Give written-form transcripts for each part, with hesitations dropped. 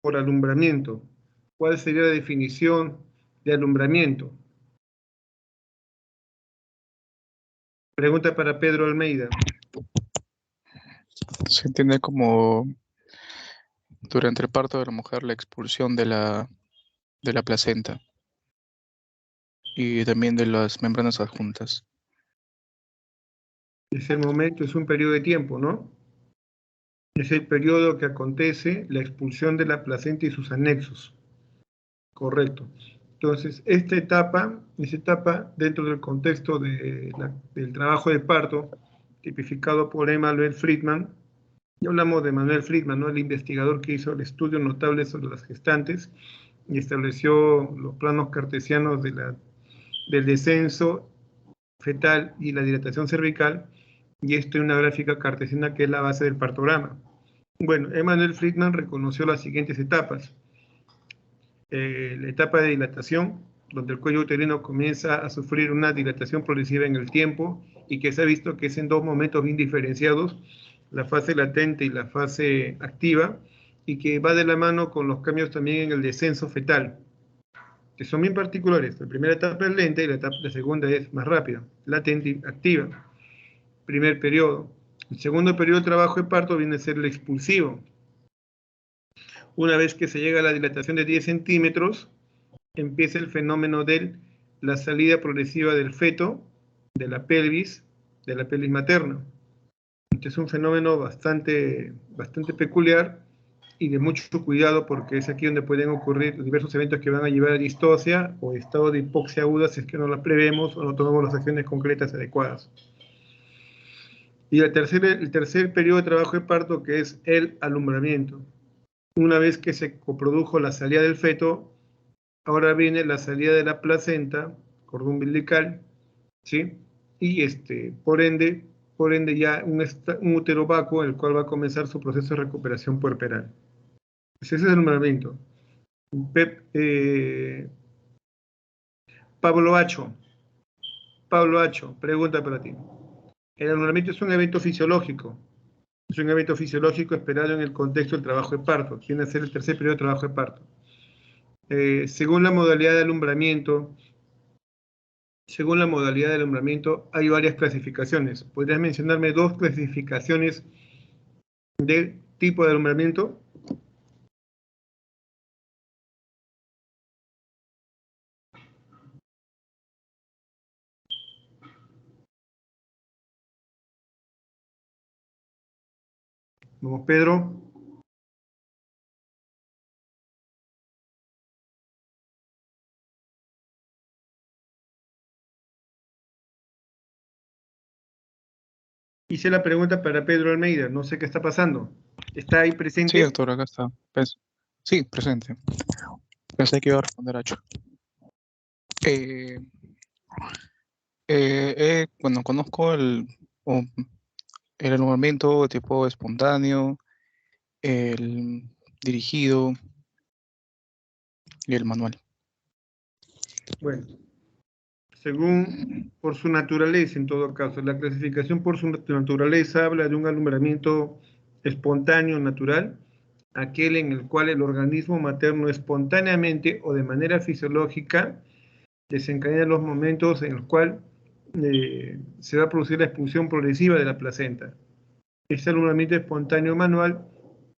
por alumbramiento. ¿Cuál sería la definición de alumbramiento? Pregunta para Pedro Almeida. Se entiende como durante el parto de la mujer la expulsión de la placenta y también de las membranas adjuntas. Es el momento, es un periodo de tiempo, ¿no? Es el periodo que acontece la expulsión de la placenta y sus anexos. Correcto. Entonces, esta etapa dentro del contexto del trabajo de parto, tipificado por Emanuel Friedman. Ya hablamos de Manuel Friedman, ¿no? El investigador que hizo el estudio notable sobre las gestantes y estableció los planos cartesianos del descenso fetal y la dilatación cervical, y esto en una gráfica cartesiana que es la base del partograma. Bueno, Emanuel Friedman reconoció las siguientes etapas. La etapa de dilatación, donde el cuello uterino comienza a sufrir una dilatación progresiva en el tiempo y que se ha visto que es en dos momentos bien diferenciados, la fase latente y la fase activa, y que va de la mano con los cambios también en el descenso fetal, que son bien particulares. La primera etapa es lenta y la segunda es más rápida, latente y activa. Primer periodo. El segundo periodo de trabajo de parto viene a ser el expulsivo. Una vez que se llega a la dilatación de 10 centímetros, empieza el fenómeno de la salida progresiva del feto, de la pelvis materna. Este es un fenómeno bastante peculiar y de mucho cuidado, porque es aquí donde pueden ocurrir diversos eventos que van a llevar a distocia o estado de hipoxia aguda si es que no la prevemos o no tomamos las acciones concretas adecuadas. Y el tercer periodo de trabajo de parto, que es el alumbramiento. Una vez que se coprodujo la salida del feto, ahora viene la salida de la placenta, cordón umbilical, ¿sí? Y por ende ya un útero vacuo, el cual va a comenzar su proceso de recuperación puerperal. Pues ese es el alumbramiento. Pablo Hacho, pregunta para ti. El alumbramiento es un evento fisiológico. Es un evento fisiológico esperado en el contexto del trabajo de parto. Viene a ser el tercer periodo de trabajo de parto. Según la modalidad de alumbramiento, hay varias clasificaciones. ¿Podrías mencionarme dos clasificaciones de tipo de alumbramiento? Vamos, Pedro. Hice la pregunta para Pedro Almeida, no sé qué está pasando. ¿Está ahí presente? Sí, doctor, acá está. Sí, presente. Pensé que iba a responder a Acho. Bueno, conozco el alumbramiento tipo espontáneo, el dirigido y el manual. Bueno, según por su naturaleza, en todo caso, la clasificación por su naturaleza habla de un alumbramiento espontáneo, natural, aquel en el cual el organismo materno espontáneamente o de manera fisiológica desencadena los momentos en los cuales se va a producir la expulsión progresiva de la placenta. Este alumbramiento espontáneo manual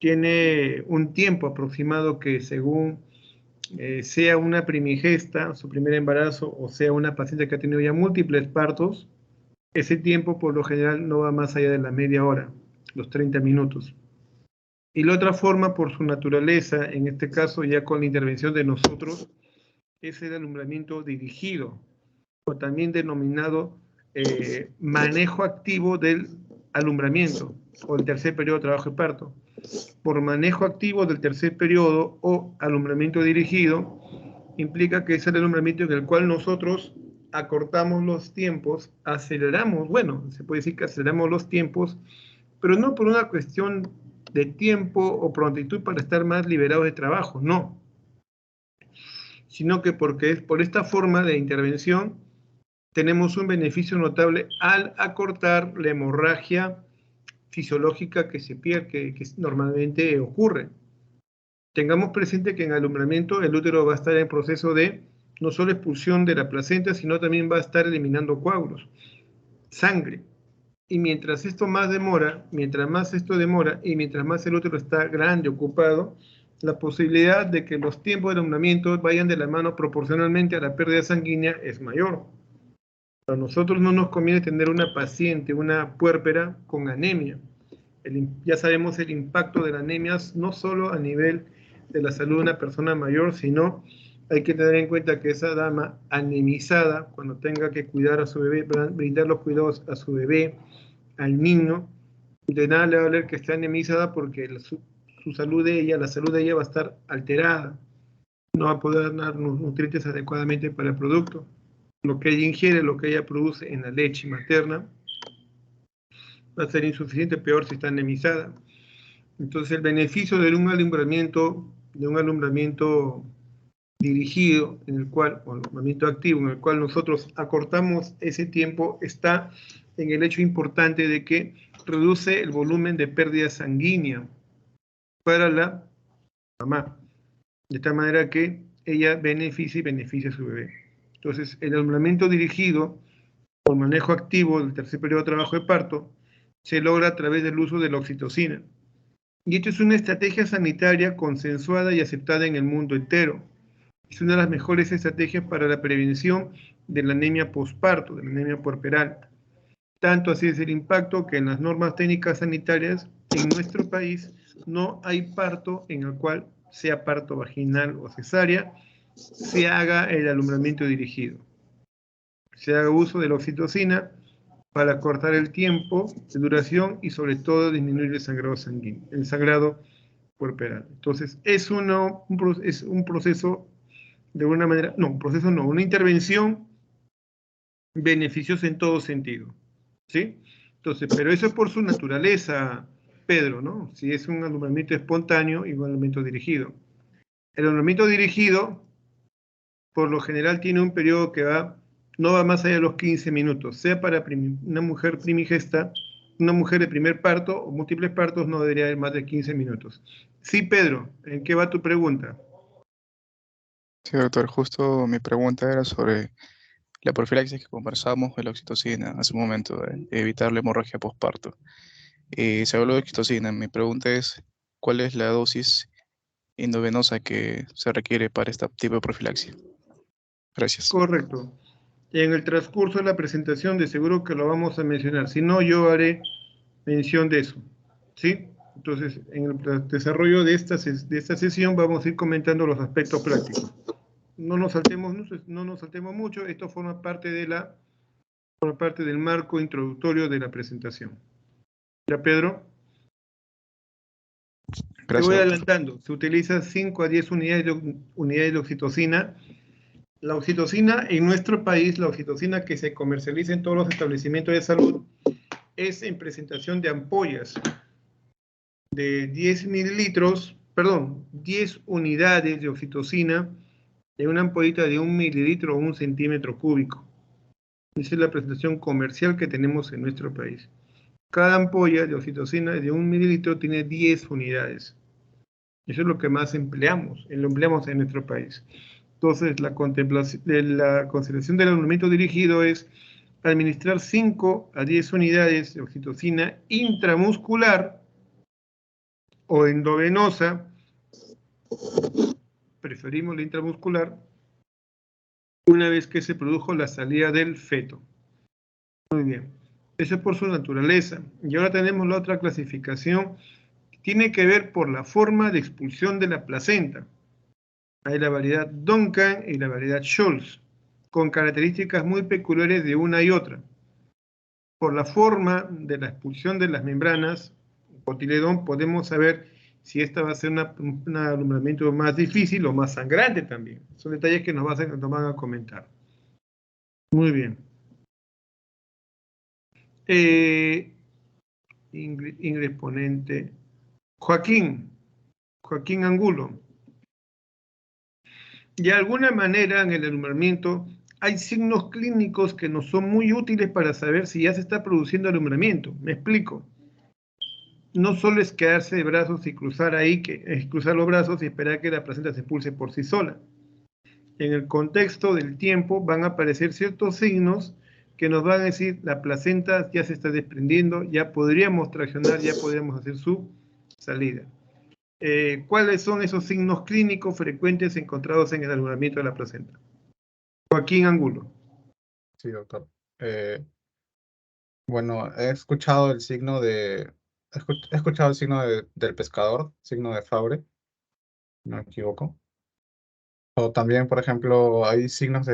tiene un tiempo aproximado que, según sea una primigesta, su primer embarazo, o sea una paciente que ha tenido ya múltiples partos, ese tiempo por lo general no va más allá de la media hora, los 30 minutos. Y la otra forma, por su naturaleza, en este caso ya con la intervención de nosotros, es el alumbramiento dirigido, o también denominado manejo activo del alumbramiento, o el tercer periodo de trabajo de parto. Por manejo activo del tercer periodo o alumbramiento dirigido, implica que es el alumbramiento en el cual nosotros acortamos los tiempos, aceleramos, bueno, se puede decir que aceleramos los tiempos, pero no por una cuestión de tiempo o prontitud para estar más liberados de trabajo, no, sino que porque es por esta forma de intervención tenemos un beneficio notable al acortar la hemorragia fisiológica que se pierde, que normalmente ocurre. Tengamos presente que en alumbramiento el útero va a estar en proceso de no solo expulsión de la placenta, sino también va a estar eliminando coágulos, sangre. Y mientras esto más demora, mientras más esto demora y mientras más el útero está grande, ocupado, la posibilidad de que los tiempos de alumbramiento vayan de la mano proporcionalmente a la pérdida sanguínea es mayor. A nosotros no nos conviene tener una paciente, una puérpera con anemia. Ya sabemos el impacto de la anemia no solo a nivel de la salud de una persona mayor, sino hay que tener en cuenta que esa dama anemizada, cuando tenga que cuidar a su bebé, brindar los cuidados a su bebé, al niño, de nada le va a valer que esté anemizada porque su salud de ella, la salud de ella va a estar alterada. No va a poder dar nutrientes adecuadamente para el producto. Lo que ella ingiere, lo que ella produce en la leche materna, va a ser insuficiente, peor si está anemizada. Entonces el beneficio de un alumbramiento dirigido, en el cual, o alumbramiento activo, en el cual nosotros acortamos ese tiempo, está en el hecho importante de que reduce el volumen de pérdida sanguínea para la mamá, de tal manera que ella beneficia a su bebé. Entonces, el alumbramiento dirigido por manejo activo del tercer periodo de trabajo de parto se logra a través del uso de la oxitocina. Y esto es una estrategia sanitaria consensuada y aceptada en el mundo entero. Es una de las mejores estrategias para la prevención de la anemia posparto, de la anemia puerperal. Tanto así es el impacto que en las normas técnicas sanitarias en nuestro país no hay parto en el cual sea parto vaginal o cesárea, se haga el alumbramiento dirigido. Se haga uso de la oxitocina para cortar el tiempo de duración y sobre todo disminuir el sangrado sanguíneo, el sangrado puerperal. Entonces, es un proceso de una manera, no, un proceso no, una intervención beneficiosa en todo sentido, ¿sí? Entonces, pero eso es por su naturaleza, Pedro, ¿no? Si es un alumbramiento espontáneo y un alumbramiento dirigido. El alumbramiento dirigido, por lo general, tiene un periodo que no va más allá de los 15 minutos, sea para una mujer primigesta, una mujer de primer parto o múltiples partos no debería ir más de 15 minutos. Sí, Pedro, ¿en qué va tu pregunta? Sí, doctor, justo mi pregunta era sobre la profilaxis que conversamos de la oxitocina hace un momento, de evitar la hemorragia postparto. Se habló de oxitocina. Mi pregunta es, ¿cuál es la dosis endovenosa que se requiere para este tipo de profilaxis? Gracias. Correcto. En el transcurso de la presentación de seguro que lo vamos a mencionar. Si no, yo haré mención de eso. ¿Sí? Entonces, en el desarrollo de esta sesión vamos a ir comentando los aspectos prácticos. No nos saltemos mucho. Esto forma parte del marco introductorio de la presentación. ¿Ya, Pedro? Te voy Gracias, doctor. adelantando. Se utiliza 5 a 10 unidades de oxitocina. La oxitocina en nuestro país, la oxitocina que se comercializa en todos los establecimientos de salud, es en presentación de ampollas de 10 mililitros, perdón, 10 unidades de oxitocina en una ampollita de 1 mililitro o 1 centímetro cúbico. Esa es la presentación comercial que tenemos en nuestro país. Cada ampolla de oxitocina de 1 mililitro tiene 10 unidades. Eso es lo que más empleamos, lo empleamos en nuestro país. Entonces, la consideración del alumbramiento dirigido es administrar 5 a 10 unidades de oxitocina intramuscular o endovenosa, preferimos la intramuscular, una vez que se produjo la salida del feto. Muy bien, eso es por su naturaleza. Y ahora tenemos la otra clasificación, que tiene que ver por la forma de expulsión de la placenta. Hay la variedad Duncan y la variedad Scholz, con características muy peculiares de una y otra. Por la forma de la expulsión de las membranas, cotiledón, podemos saber si esta va a ser un alumbramiento más difícil o más sangrante también. Son detalles que nos van a comentar. Muy bien. Ingrid Ponente. Joaquín Angulo. De alguna manera en el alumbramiento hay signos clínicos que nos son muy útiles para saber si ya se está produciendo alumbramiento. Me explico. no solo es quedarse de brazos y cruzar ahí, cruzar los brazos y esperar que la placenta se expulse por sí sola. En el contexto del tiempo van a aparecer ciertos signos que nos van a decir la placenta ya se está desprendiendo, ya podríamos traccionar, ya podríamos hacer su salida. ¿Cuáles son esos signos clínicos frecuentes encontrados en el alumbramiento de la placenta? Joaquín Angulo. Sí, doctor. Bueno, he escuchado el signo he escuchado el signo del pescador, signo de Fabre, no me equivoco. O también, por ejemplo, hay signos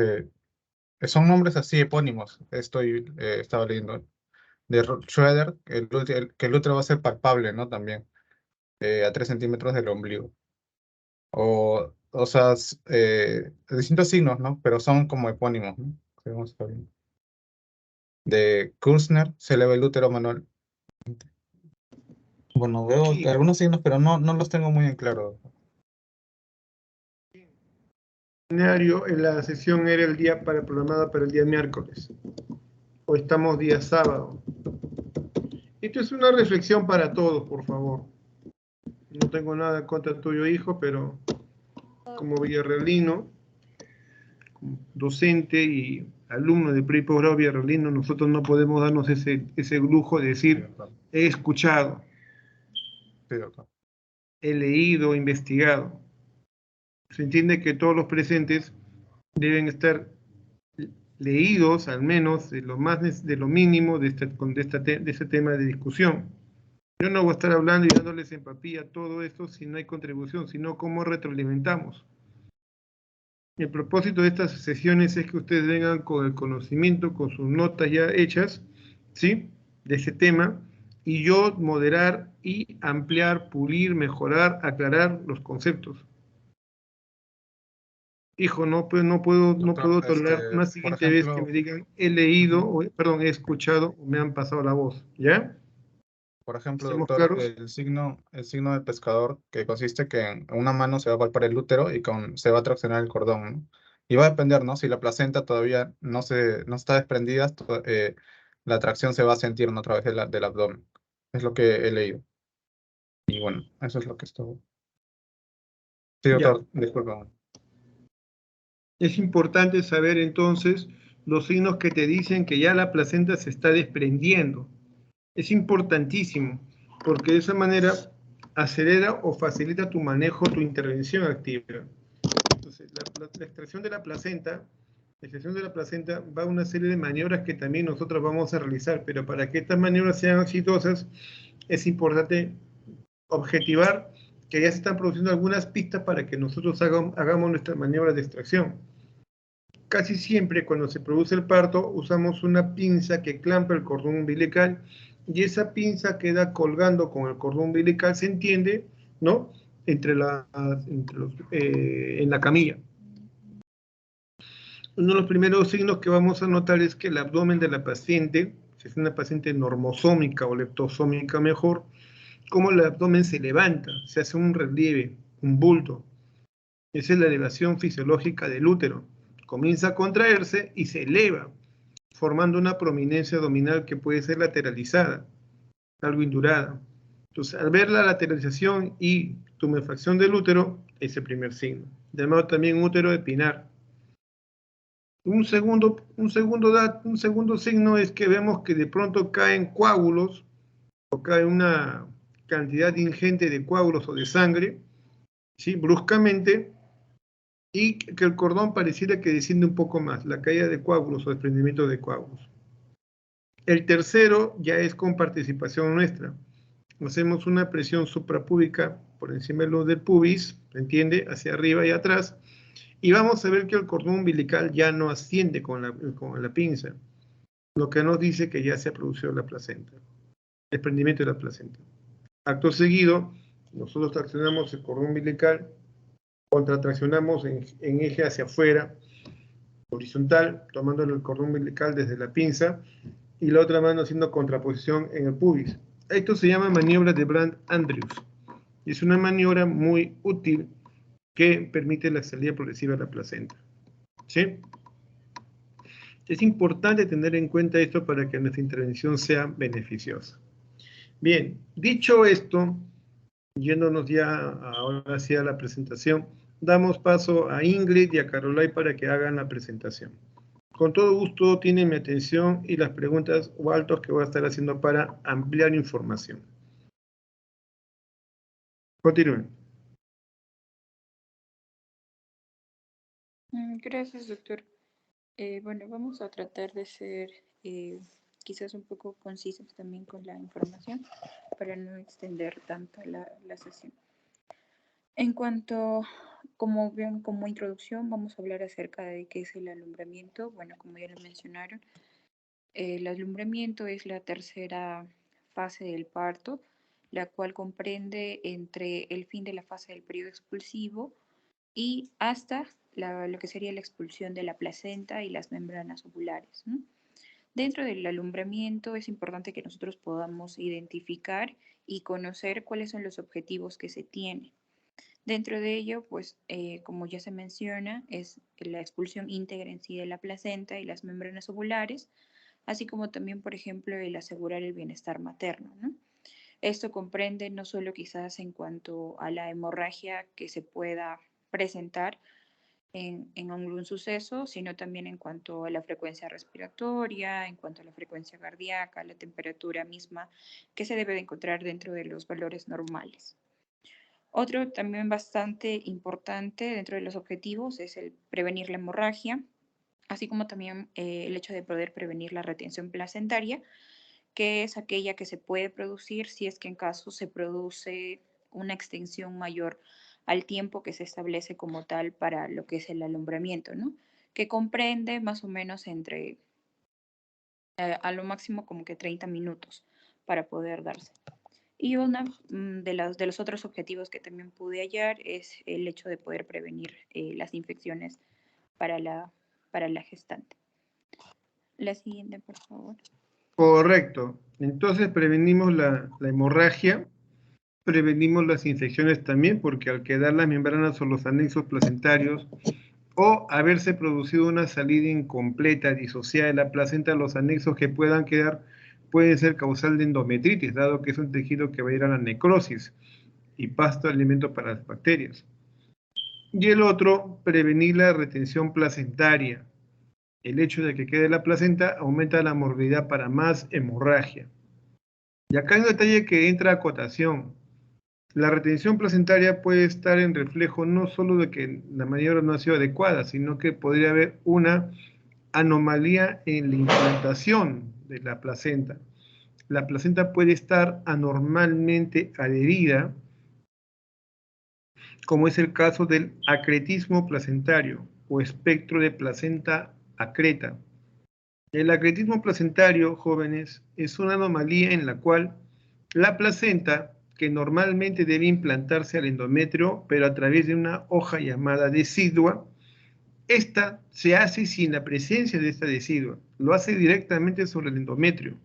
son nombres así epónimos, estaba leyendo, de Schroeder, que el útero va a ser palpable, ¿no? También, a 3 centímetros del ombligo. O sea, distintos signos, ¿no? Pero son como epónimos, ¿no? Que vamos a ver. De Kursner, se eleva el útero manual. Bueno, veo Sí. algunos signos, pero no los tengo muy en claro. En la sesión era el día programada para el día miércoles. Hoy estamos día sábado. Esto es una reflexión para todos, por favor. No tengo nada contra tuyo, hijo, pero como villarrealino, como docente y alumno de pre y posgrado villarrealino, nosotros no podemos darnos ese lujo de decir, he escuchado, Sí, doctor. he leído, investigado. Se entiende que todos los presentes deben estar leídos, al menos, de lo mínimo de ese tema de discusión. Yo no voy a estar hablando y dándoles empatía a todo esto si no hay contribución, sino cómo retroalimentamos. El propósito de estas sesiones es que ustedes vengan con el conocimiento, con sus notas ya hechas, ¿sí? De ese tema, y yo moderar y ampliar, pulir, mejorar, aclarar los conceptos. Hijo, no puedo tolerar una Por siguiente vez que ejemplo, me digan he leído, he escuchado o me han pasado la voz, ¿ya? ¿Estamos doctor, claros? el signo del pescador, que consiste que en una mano se va a palpar el útero y se va a traccionar el cordón, ¿no? Y va a depender, ¿no? Si la placenta todavía no está desprendida, la tracción se va a sentir, ¿no? A través del abdomen. Es lo que he leído. Y bueno, eso es lo que estuvo. Sí, Ya. doctor, disculpa. Es importante saber entonces los signos que te dicen que ya la placenta se está desprendiendo. Es importantísimo, porque de esa manera acelera o facilita tu manejo, tu intervención activa. Entonces, la extracción de la placenta, va a una serie de maniobras que también nosotros vamos a realizar, pero para que estas maniobras sean exitosas, es importante objetivar que ya se están produciendo algunas pistas para que nosotros hagamos nuestras maniobras de extracción. Casi siempre cuando se produce el parto usamos una pinza que clampa el cordón umbilical y esa pinza queda colgando con el cordón umbilical, se entiende, ¿no? En la camilla. Uno de los primeros signos que vamos a notar es que el abdomen de la paciente, si es una paciente normosómica o leptosómica mejor, como el abdomen se levanta, se hace un relieve, un bulto. Esa es la elevación fisiológica del útero. Comienza a contraerse y se eleva, formando una prominencia abdominal que puede ser lateralizada, algo indurada. Entonces, al ver la lateralización y tumefacción del útero, es el primer signo, llamado también útero epinar. Un segundo signo es que vemos que de pronto caen coágulos, o cae una cantidad ingente de coágulos o de sangre, ¿sí? Bruscamente, y que el cordón pareciera que desciende un poco más, la caída de coágulos o desprendimiento de coágulos. El tercero ya es con participación nuestra. Hacemos una presión suprapúbica por encima del pubis, ¿se entiende? Hacia arriba y atrás, y vamos a ver que el cordón umbilical ya no asciende con la pinza, lo que nos dice que ya se ha producido la placenta, desprendimiento de la placenta. Acto seguido, nosotros traccionamos el cordón umbilical, contratraccionamos en eje hacia afuera, horizontal, tomando el cordón umbilical desde la pinza, y la otra mano haciendo contraposición en el pubis. Esto se llama maniobra de Brandt-Andrews. Y es una maniobra muy útil que permite la salida progresiva de la placenta. ¿Sí? Es importante tener en cuenta esto para que nuestra intervención sea beneficiosa. Bien, dicho esto, yéndonos ya ahora hacia la presentación, damos paso a Ingrid y a Carolai para que hagan la presentación. Con todo gusto tienen mi atención y las preguntas o altos que voy a estar haciendo para ampliar información. Continúen. Gracias, doctor. Bueno, vamos a tratar de ser quizás un poco concisos también con la información para no extender tanto la sesión. En cuanto, como introducción, vamos a hablar acerca de qué es el alumbramiento. Bueno, como ya lo mencionaron, el alumbramiento es la tercera fase del parto, la cual comprende entre el fin de la fase del periodo expulsivo y hasta lo que sería la expulsión de la placenta y las membranas ovulares, ¿no? Dentro del alumbramiento es importante que nosotros podamos identificar y conocer cuáles son los objetivos que se tienen. Dentro de ello, pues, como ya se menciona, es la expulsión íntegra en sí de la placenta y las membranas ovulares, así como también, por ejemplo, el asegurar el bienestar materno, ¿no? Esto comprende no solo quizás en cuanto a la hemorragia que se pueda presentar en algún suceso, sino también en cuanto a la frecuencia respiratoria, en cuanto a la frecuencia cardíaca, la temperatura misma que se debe de encontrar dentro de los valores normales. Otro también bastante importante dentro de los objetivos es el prevenir la hemorragia, así como también el hecho de poder prevenir la retención placentaria, que es aquella que se puede producir si es que en caso se produce una extensión mayor al tiempo que se establece como tal para lo que es el alumbramiento, ¿no? Que comprende más o menos entre a lo máximo como que 30 minutos para poder darse. Y uno de los otros objetivos que también pude hallar es el hecho de poder prevenir las infecciones para la gestante. La siguiente, por favor. Correcto. Entonces prevenimos la hemorragia, prevenimos las infecciones también, porque al quedar las membranas o los anexos placentarios o haberse producido una salida incompleta, disociada de la placenta, los anexos que puedan quedar pueden ser causal de endometritis, dado que es un tejido que va a ir a la necrosis y pasto alimento para las bacterias. Y el otro, prevenir la retención placentaria. El hecho de que quede la placenta aumenta la morbilidad para más hemorragia. Y acá hay un detalle que entra a acotación. La retención placentaria puede estar en reflejo no solo de que la maniobra no ha sido adecuada, sino que podría haber una anomalía en la implantación de la placenta. La placenta puede estar anormalmente adherida, como es el caso del acretismo placentario o espectro de placenta acreta. El acretismo placentario, jóvenes, es una anomalía en la cual la placenta, que normalmente debe implantarse al endometrio, pero a través de una hoja llamada decidua, esta se hace sin la presencia de esta decidua, lo hace directamente sobre el endometrio.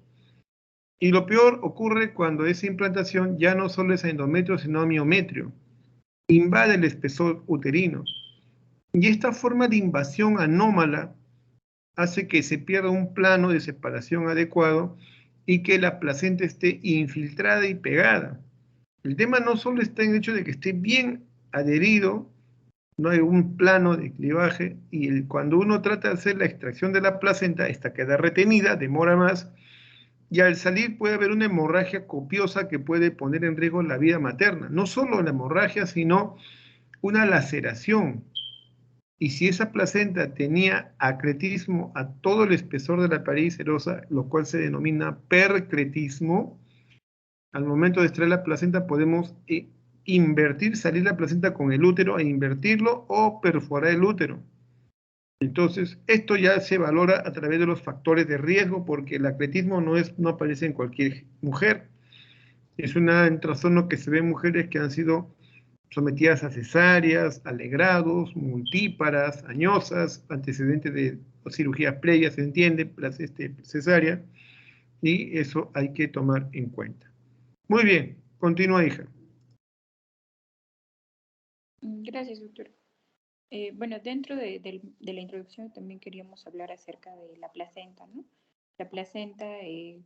Y lo peor ocurre cuando esa implantación ya no solo es a endometrio, sino a miometrio, invade el espesor uterino. Y esta forma de invasión anómala hace que se pierda un plano de separación adecuado y que la placenta esté infiltrada y pegada. El tema no solo está en el hecho de que esté bien adherido, no hay un plano de clivaje, y cuando uno trata de hacer la extracción de la placenta, esta queda retenida, demora más, y al salir puede haber una hemorragia copiosa que puede poner en riesgo la vida materna. No solo la hemorragia, sino una laceración. Y si esa placenta tenía acretismo a todo el espesor de la pared serosa, lo cual se denomina percretismo, al momento de extraer la placenta podemos invertir, salir la placenta con el útero e invertirlo o perforar el útero. Entonces, esto ya se valora a través de los factores de riesgo porque el acretismo no aparece en cualquier mujer. Es un trastorno que se ve en mujeres que han sido sometidas a cesáreas, alegrados, multíparas, añosas, antecedentes de cirugías previas, se entiende, cesárea, y eso hay que tomar en cuenta. Muy bien, continúa, hija. Gracias, doctor. Bueno, dentro de la introducción también queríamos hablar acerca de la placenta, ¿no? La placenta,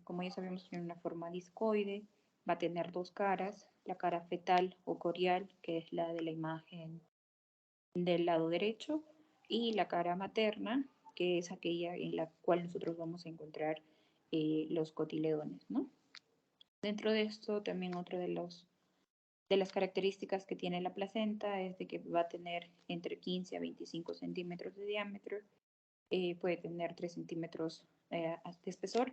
como ya sabemos, tiene una forma discoide, va a tener dos caras, la cara fetal o corial, que es la de la imagen del lado derecho, y la cara materna, que es aquella en la cual nosotros vamos a encontrar los cotiledones, ¿no? Dentro de esto, también otro de las características que tiene la placenta es de que va a tener entre 15 a 25 centímetros de diámetro, puede tener 3 centímetros de espesor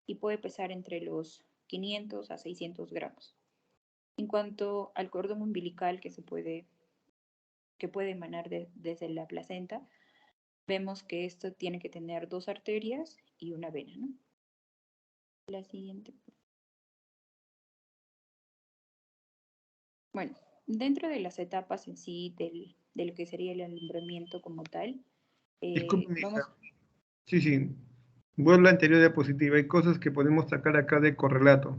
y puede pesar entre los 500 a 600 gramos. En cuanto al cordón umbilical que puede emanar desde la placenta, vemos que esto tiene que tener 2 arterias y una vena, ¿no? La siguiente. Bueno, dentro de las etapas en sí de lo que sería el alumbramiento como tal, Discúlpeme, vamos... hija. Sí. Vuelvo a la anterior diapositiva. Hay cosas que podemos sacar acá de correlato.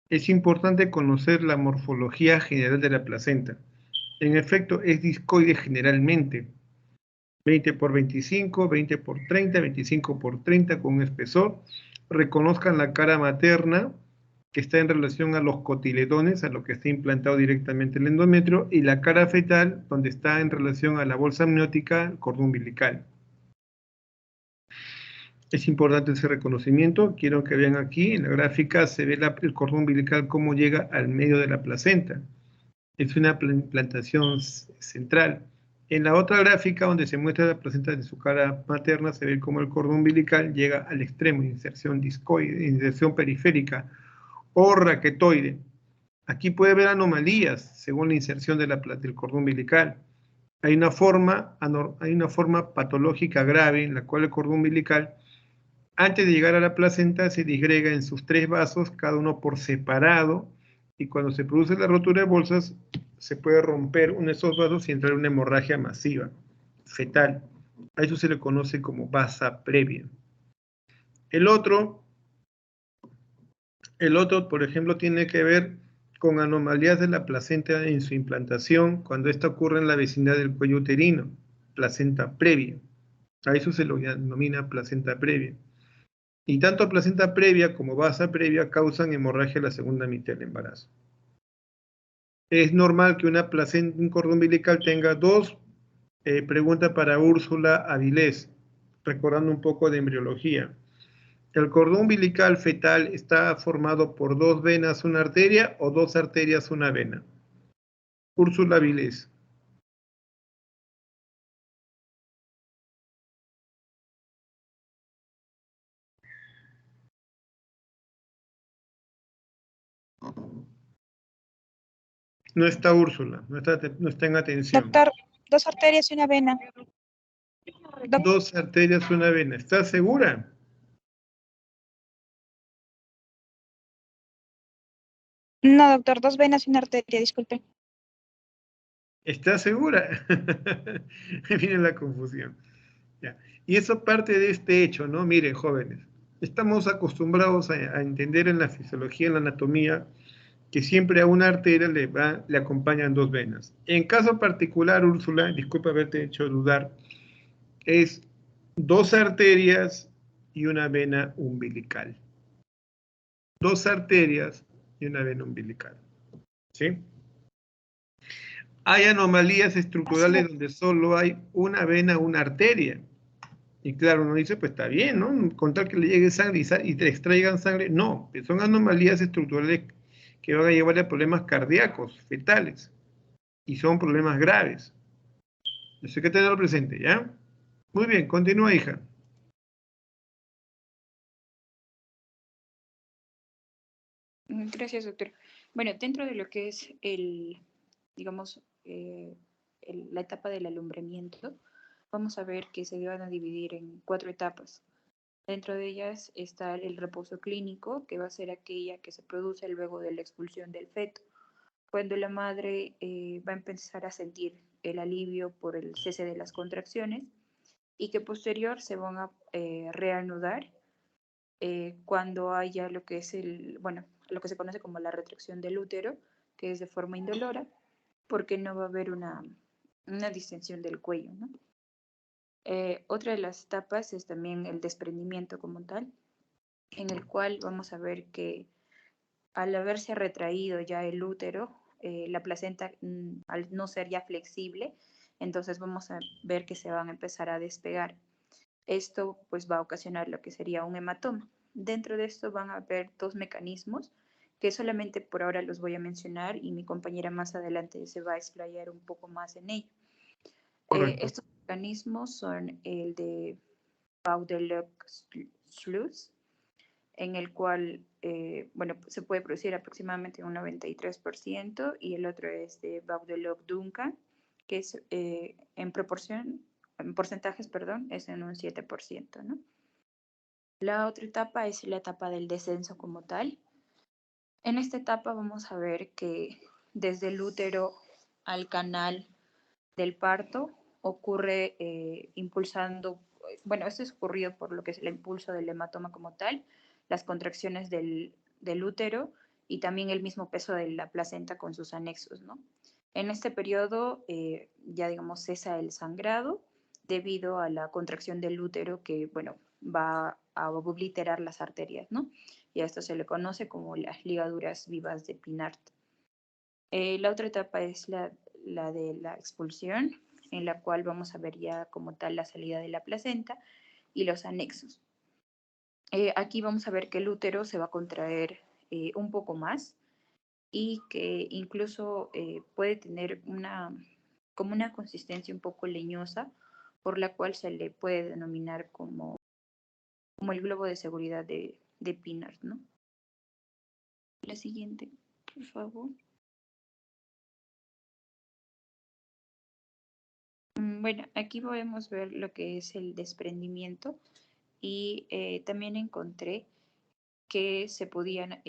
Es importante conocer la morfología general de la placenta. En efecto, es discoide generalmente. 20 por 25, 20 por 30, 25 por 30 con un espesor. Reconozcan la cara materna, que está en relación a los cotiledones, a lo que está implantado directamente el endometrio, y la cara fetal, donde está en relación a la bolsa amniótica, el cordón umbilical. Es importante ese reconocimiento. Quiero que vean aquí, en la gráfica se ve el cordón umbilical cómo llega al medio de la placenta. Es una implantación central. En la otra gráfica, donde se muestra la placenta de su cara materna, se ve cómo el cordón umbilical llega al extremo, inserción discoide, inserción periférica o raquetoide. Aquí puede haber anomalías según la inserción del cordón umbilical. Hay una forma patológica grave en la cual el cordón umbilical, antes de llegar a la placenta, se disgrega en sus 3 vasos, cada uno por separado, y cuando se produce la rotura de bolsas, se puede romper uno de esos vasos y entrar en una hemorragia masiva, fetal. A eso se le conoce como vasa previa. El otro, por ejemplo, tiene que ver con anomalías de la placenta en su implantación cuando esta ocurre en la vecindad del cuello uterino, placenta previa. A eso se lo denomina placenta previa. Y tanto placenta previa como vasa previa causan hemorragia en la segunda mitad del embarazo. Es normal que un cordón umbilical tenga 2. Pregunta para Úrsula Avilés, recordando un poco de embriología. ¿El cordón umbilical fetal está formado por 2 venas, una arteria, o 2 arterias, una vena? Úrsula Avilés. No está Úrsula, no está en atención. Doctor, 2 arterias y una vena. 2 arterias, una vena. ¿Estás segura? No, doctor, 2 venas y una arteria, disculpe. ¿Estás segura? Viene la confusión. Ya. Y eso parte de este hecho, ¿no? Miren, jóvenes, estamos acostumbrados a entender en la fisiología, en la anatomía, que siempre a una arteria le acompañan 2 venas. En caso particular, Úrsula, disculpa haberte hecho dudar, es 2 arterias y una vena umbilical. 2 arterias y una vena umbilical. ¿Sí? Hay anomalías estructurales donde solo hay una vena, una arteria. Y claro, uno dice, pues está bien, ¿no? Con tal que le llegue sangre y te extraigan sangre. No, son anomalías estructurales que van a llevarle a problemas cardíacos, fetales. Y son problemas graves. Eso hay que tenerlo presente, ¿ya? Muy bien, continúa, hija. Gracias, doctor. Bueno, dentro de lo que es digamos, la etapa del alumbramiento, vamos a ver que se van a dividir en 4 etapas. Dentro de ellas está el reposo clínico, que va a ser aquella que se produce luego de la expulsión del feto, cuando la madre va a empezar a sentir el alivio por el cese de las contracciones y que posterior se van a reanudar cuando haya lo que es lo que se conoce como la retracción del útero, que es de forma indolora, porque no va a haber una distensión del cuello, ¿no? Otra de las etapas es también el desprendimiento como tal, en el cual vamos a ver que al haberse retraído ya el útero, la placenta, al no ser ya flexible, entonces vamos a ver que se van a empezar a despegar. Esto pues va a ocasionar lo que sería un hematoma. Dentro de esto van a haber dos mecanismos que solamente por ahora los voy a mencionar y mi compañera más adelante se va a explayar un poco más en ello. Correcto. Estos mecanismos son el de Baudeloc-Schluss, en el cual bueno, se puede producir aproximadamente un 93%, y el otro es de Baudeloc-Duncan, que es en porcentajes, perdón, es en un 7%, ¿no? La otra etapa es la etapa del descenso como tal. En esta etapa vamos a ver que desde el útero al canal del parto ocurre impulsando, bueno, esto es ocurrido por lo que es el impulso del hematoma como tal, las contracciones del útero y también el mismo peso de la placenta con sus anexos, ¿no? En este periodo ya digamos cesa el sangrado debido a la contracción del útero que, bueno, va a obliterar las arterias, ¿no? Y a esto se le conoce como las ligaduras vivas de Pinart. La otra etapa es la de la expulsión, en la cual vamos a ver ya como tal la salida de la placenta y los anexos. Aquí vamos a ver que el útero se va a contraer un poco más y que incluso puede tener como una consistencia un poco leñosa, por la cual se le puede denominar como el globo de seguridad de Pinart, ¿no? La siguiente, por favor. Bueno, aquí podemos ver lo que es el desprendimiento y también encontré que se podían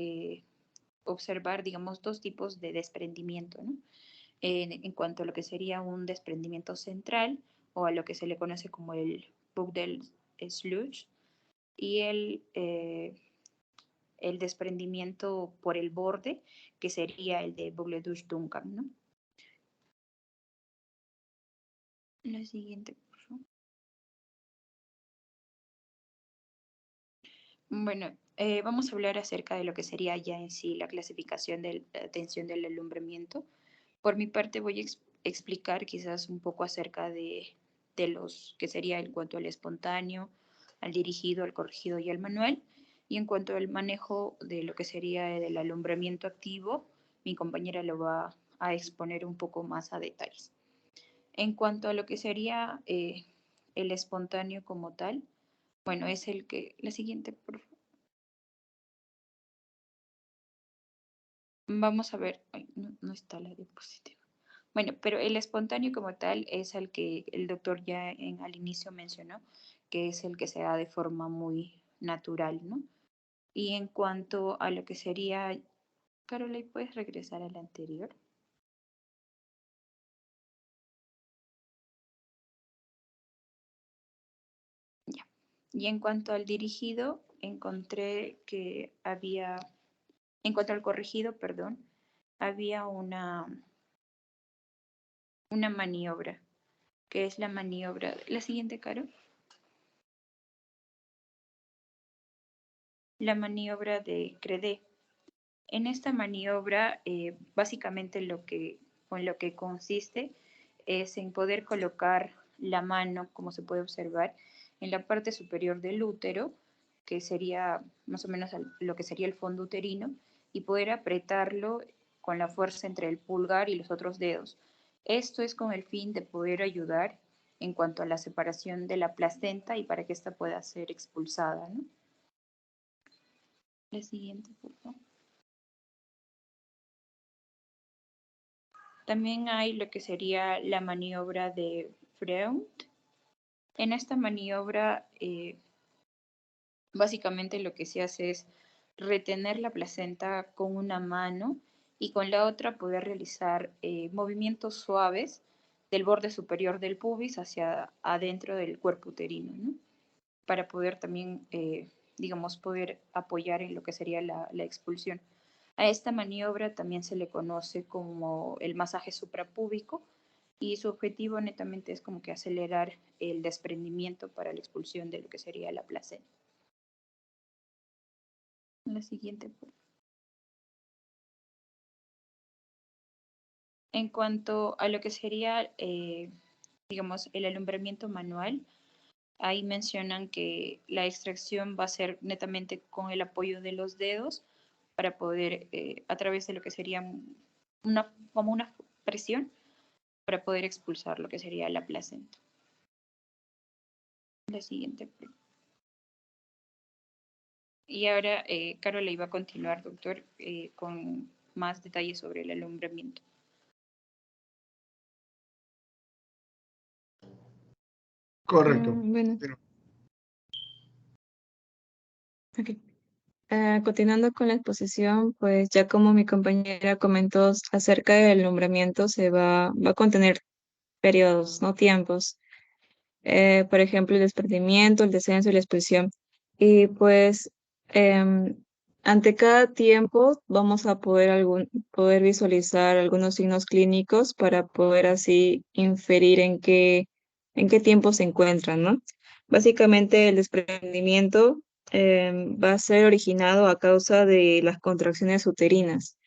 observar, digamos, dos tipos de desprendimiento, ¿no? En cuanto a lo que sería un desprendimiento central o a lo que se le conoce como el Bugdell-Slush, y el desprendimiento por el borde, que sería el de Bogledush-Duncan, ¿no? La siguiente, por favor. Bueno, vamos a hablar acerca de lo que sería ya en sí la clasificación de la tensión del alumbramiento. Por mi parte voy a explicar quizás un poco acerca de los que sería en cuanto al espontáneo, al dirigido, al corregido y al manual. Y en cuanto al manejo de lo que sería el alumbramiento activo, mi compañera lo va a exponer un poco más a detalles. En cuanto a lo que sería el espontáneo como tal, bueno, es el que, la siguiente, por favor. Vamos a ver, ay, no está la diapositiva. Bueno, pero el espontáneo como tal es el que el doctor ya al inicio mencionó, que es el que se da de forma muy natural, ¿no? Y en cuanto a lo que sería, Caroline, ¿puedes regresar al anterior? Ya. Y en cuanto al dirigido, encontré que en cuanto al corregido, perdón, había una maniobra, que es la maniobra, la siguiente, Caro. La maniobra de Credé. En esta maniobra, básicamente con lo que consiste es en poder colocar la mano, como se puede observar, en la parte superior del útero, que sería más o menos lo que sería el fondo uterino, y poder apretarlo con la fuerza entre el pulgar y los otros dedos. Esto es con el fin de poder ayudar en cuanto a la separación de la placenta y para que ésta pueda ser expulsada, ¿no? La siguiente, por favor. También hay lo que sería la maniobra de Freund. En esta maniobra, básicamente lo que se hace es retener la placenta con una mano y con la otra poder realizar movimientos suaves del borde superior del pubis hacia adentro del cuerpo uterino, ¿no? Para poder también, digamos, poder apoyar en lo que sería la expulsión. A esta maniobra también se le conoce como el masaje suprapúbico y su objetivo netamente es como que acelerar el desprendimiento para la expulsión de lo que sería la placenta. La siguiente. En cuanto a lo que sería, digamos, el alumbramiento manual, ahí mencionan que la extracción va a ser netamente con el apoyo de los dedos para poder, a través de lo que sería como una presión, para poder expulsar lo que sería la placenta. La siguiente. Y ahora Carola iba a continuar, doctor, con más detalles sobre el alumbramiento. Correcto. Bueno, Pero- ok. Continuando con la exposición, pues ya como mi compañera comentó acerca del alumbramiento, va a contener periodos, no tiempos. Por ejemplo, el desprendimiento, el descenso y la expulsión. Y pues em, ante cada tiempo vamos a poder visualizar algunos signos clínicos para poder así inferir en qué tiempo se encuentran, ¿no? Básicamente el desprendimiento va a ser originado a causa de las contracciones uterinas.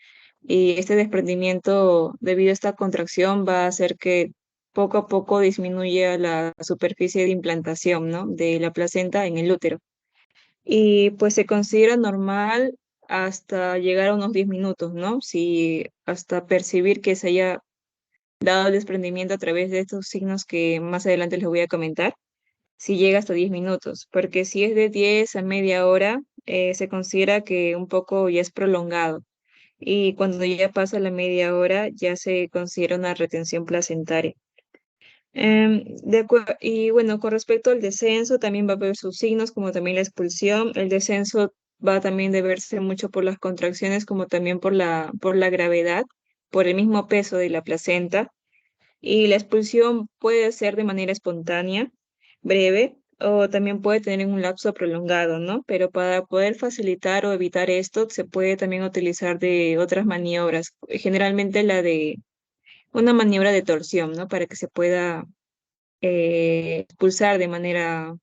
Y este desprendimiento, debido a esta contracción, va a hacer que poco a poco disminuya la superficie de implantación, ¿no? de la placenta en el útero. Y pues se considera normal hasta llegar a unos 10 minutos, ¿no? Si hasta percibir que se haya dado el desprendimiento a través de estos signos que más adelante les voy a comentar, si llega hasta 10 minutos, porque si es de 10 a media hora, se considera que un poco ya es prolongado. Y cuando ya pasa la media hora, ya se considera una retención placentaria. Y bueno, con respecto al descenso, también va a haber sus signos, como también la expulsión. El descenso va también de verse mucho por las contracciones, como también por la gravedad, por el mismo peso de la placenta. Y la expulsión puede ser de manera espontánea, breve, o también puede tener un lapso prolongado, ¿no? Pero para poder facilitar o evitar esto, se puede también utilizar de otras maniobras, generalmente la de una maniobra de torsión, ¿no? Para que se pueda expulsar de manera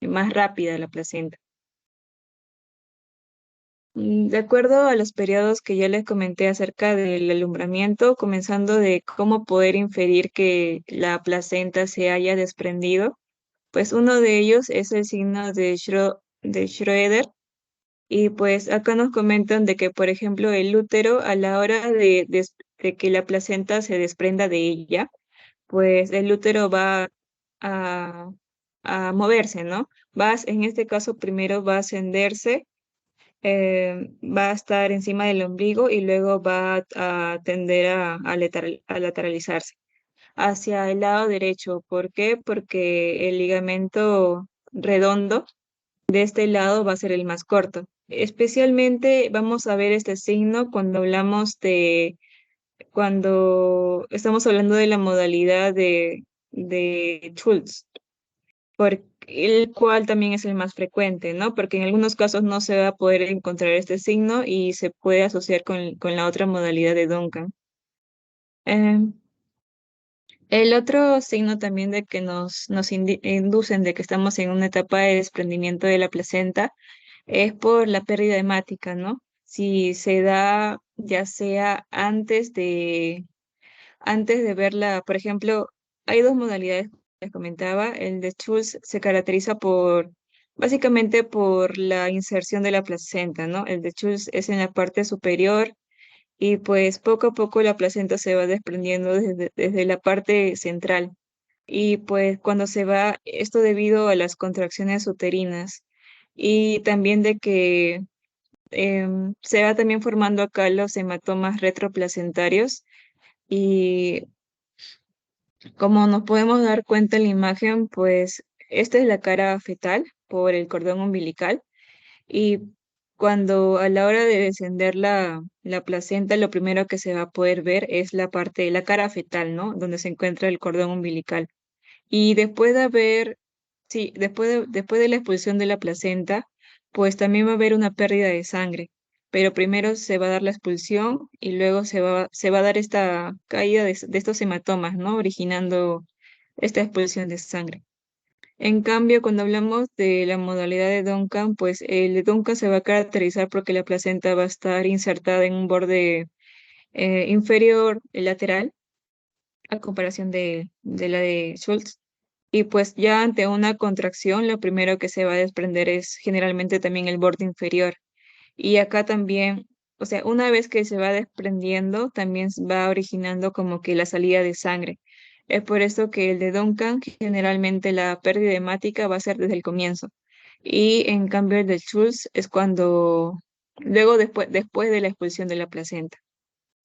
más rápida la placenta. De acuerdo a los periodos que ya les comenté acerca del alumbramiento, comenzando de cómo poder inferir que la placenta se haya desprendido, pues uno de ellos es el signo de Schroeder. Y pues acá nos comentan de que, por ejemplo, el útero a la hora de que la placenta se desprenda de ella, pues el útero va a, a moverse, ¿no? En este caso, primero va a ascenderse, va a estar encima del ombligo y luego va a tender a lateralizarse hacia el lado derecho. ¿Por qué? Porque el ligamento redondo de este lado va a ser el más corto. Especialmente vamos a ver este signo cuando estamos hablando de la modalidad de Schultz, por el cual también es el más frecuente, ¿no? Porque en algunos casos no se va a poder encontrar este signo y se puede asociar con la otra modalidad de Duncan. Em, el otro signo también de que nos inducen de que estamos en una etapa de desprendimiento de la placenta es por la pérdida hemática, ¿no? Si se da ya sea antes de verla, por ejemplo, hay dos modalidades que les comentaba. El de Schultz se caracteriza básicamente por la inserción de la placenta, ¿no? El de Schultz es en la parte superior y pues poco a poco la placenta se va desprendiendo desde la parte central. Y pues cuando se va, esto debido a las contracciones uterinas y también de que se va también formando acá los hematomas retroplacentarios y como nos podemos dar cuenta en la imagen, pues esta es la cara fetal por el cordón umbilical y cuando a la hora de descender la placenta, lo primero que se va a poder ver es la parte de la cara fetal, ¿no? Donde se encuentra el cordón umbilical. Y después de haber, sí, después de la expulsión de la placenta, pues también va a haber una pérdida de sangre. Pero primero se va a dar la expulsión y luego se va a dar esta caída de estos hematomas, ¿no? Originando esta expulsión de sangre. En cambio, cuando hablamos de la modalidad de Duncan, pues el de Duncan se va a caracterizar porque la placenta va a estar insertada en un borde inferior lateral a comparación de la de Schultz. Y pues ya ante una contracción, lo primero que se va a desprender es generalmente también el borde inferior. Y acá también, o sea, una vez que se va desprendiendo, también va originando como que la salida de sangre. Es por eso que el de Duncan, generalmente la pérdida hemática va a ser desde el comienzo. Y en cambio el de Schultz es cuando, luego después de la expulsión de la placenta.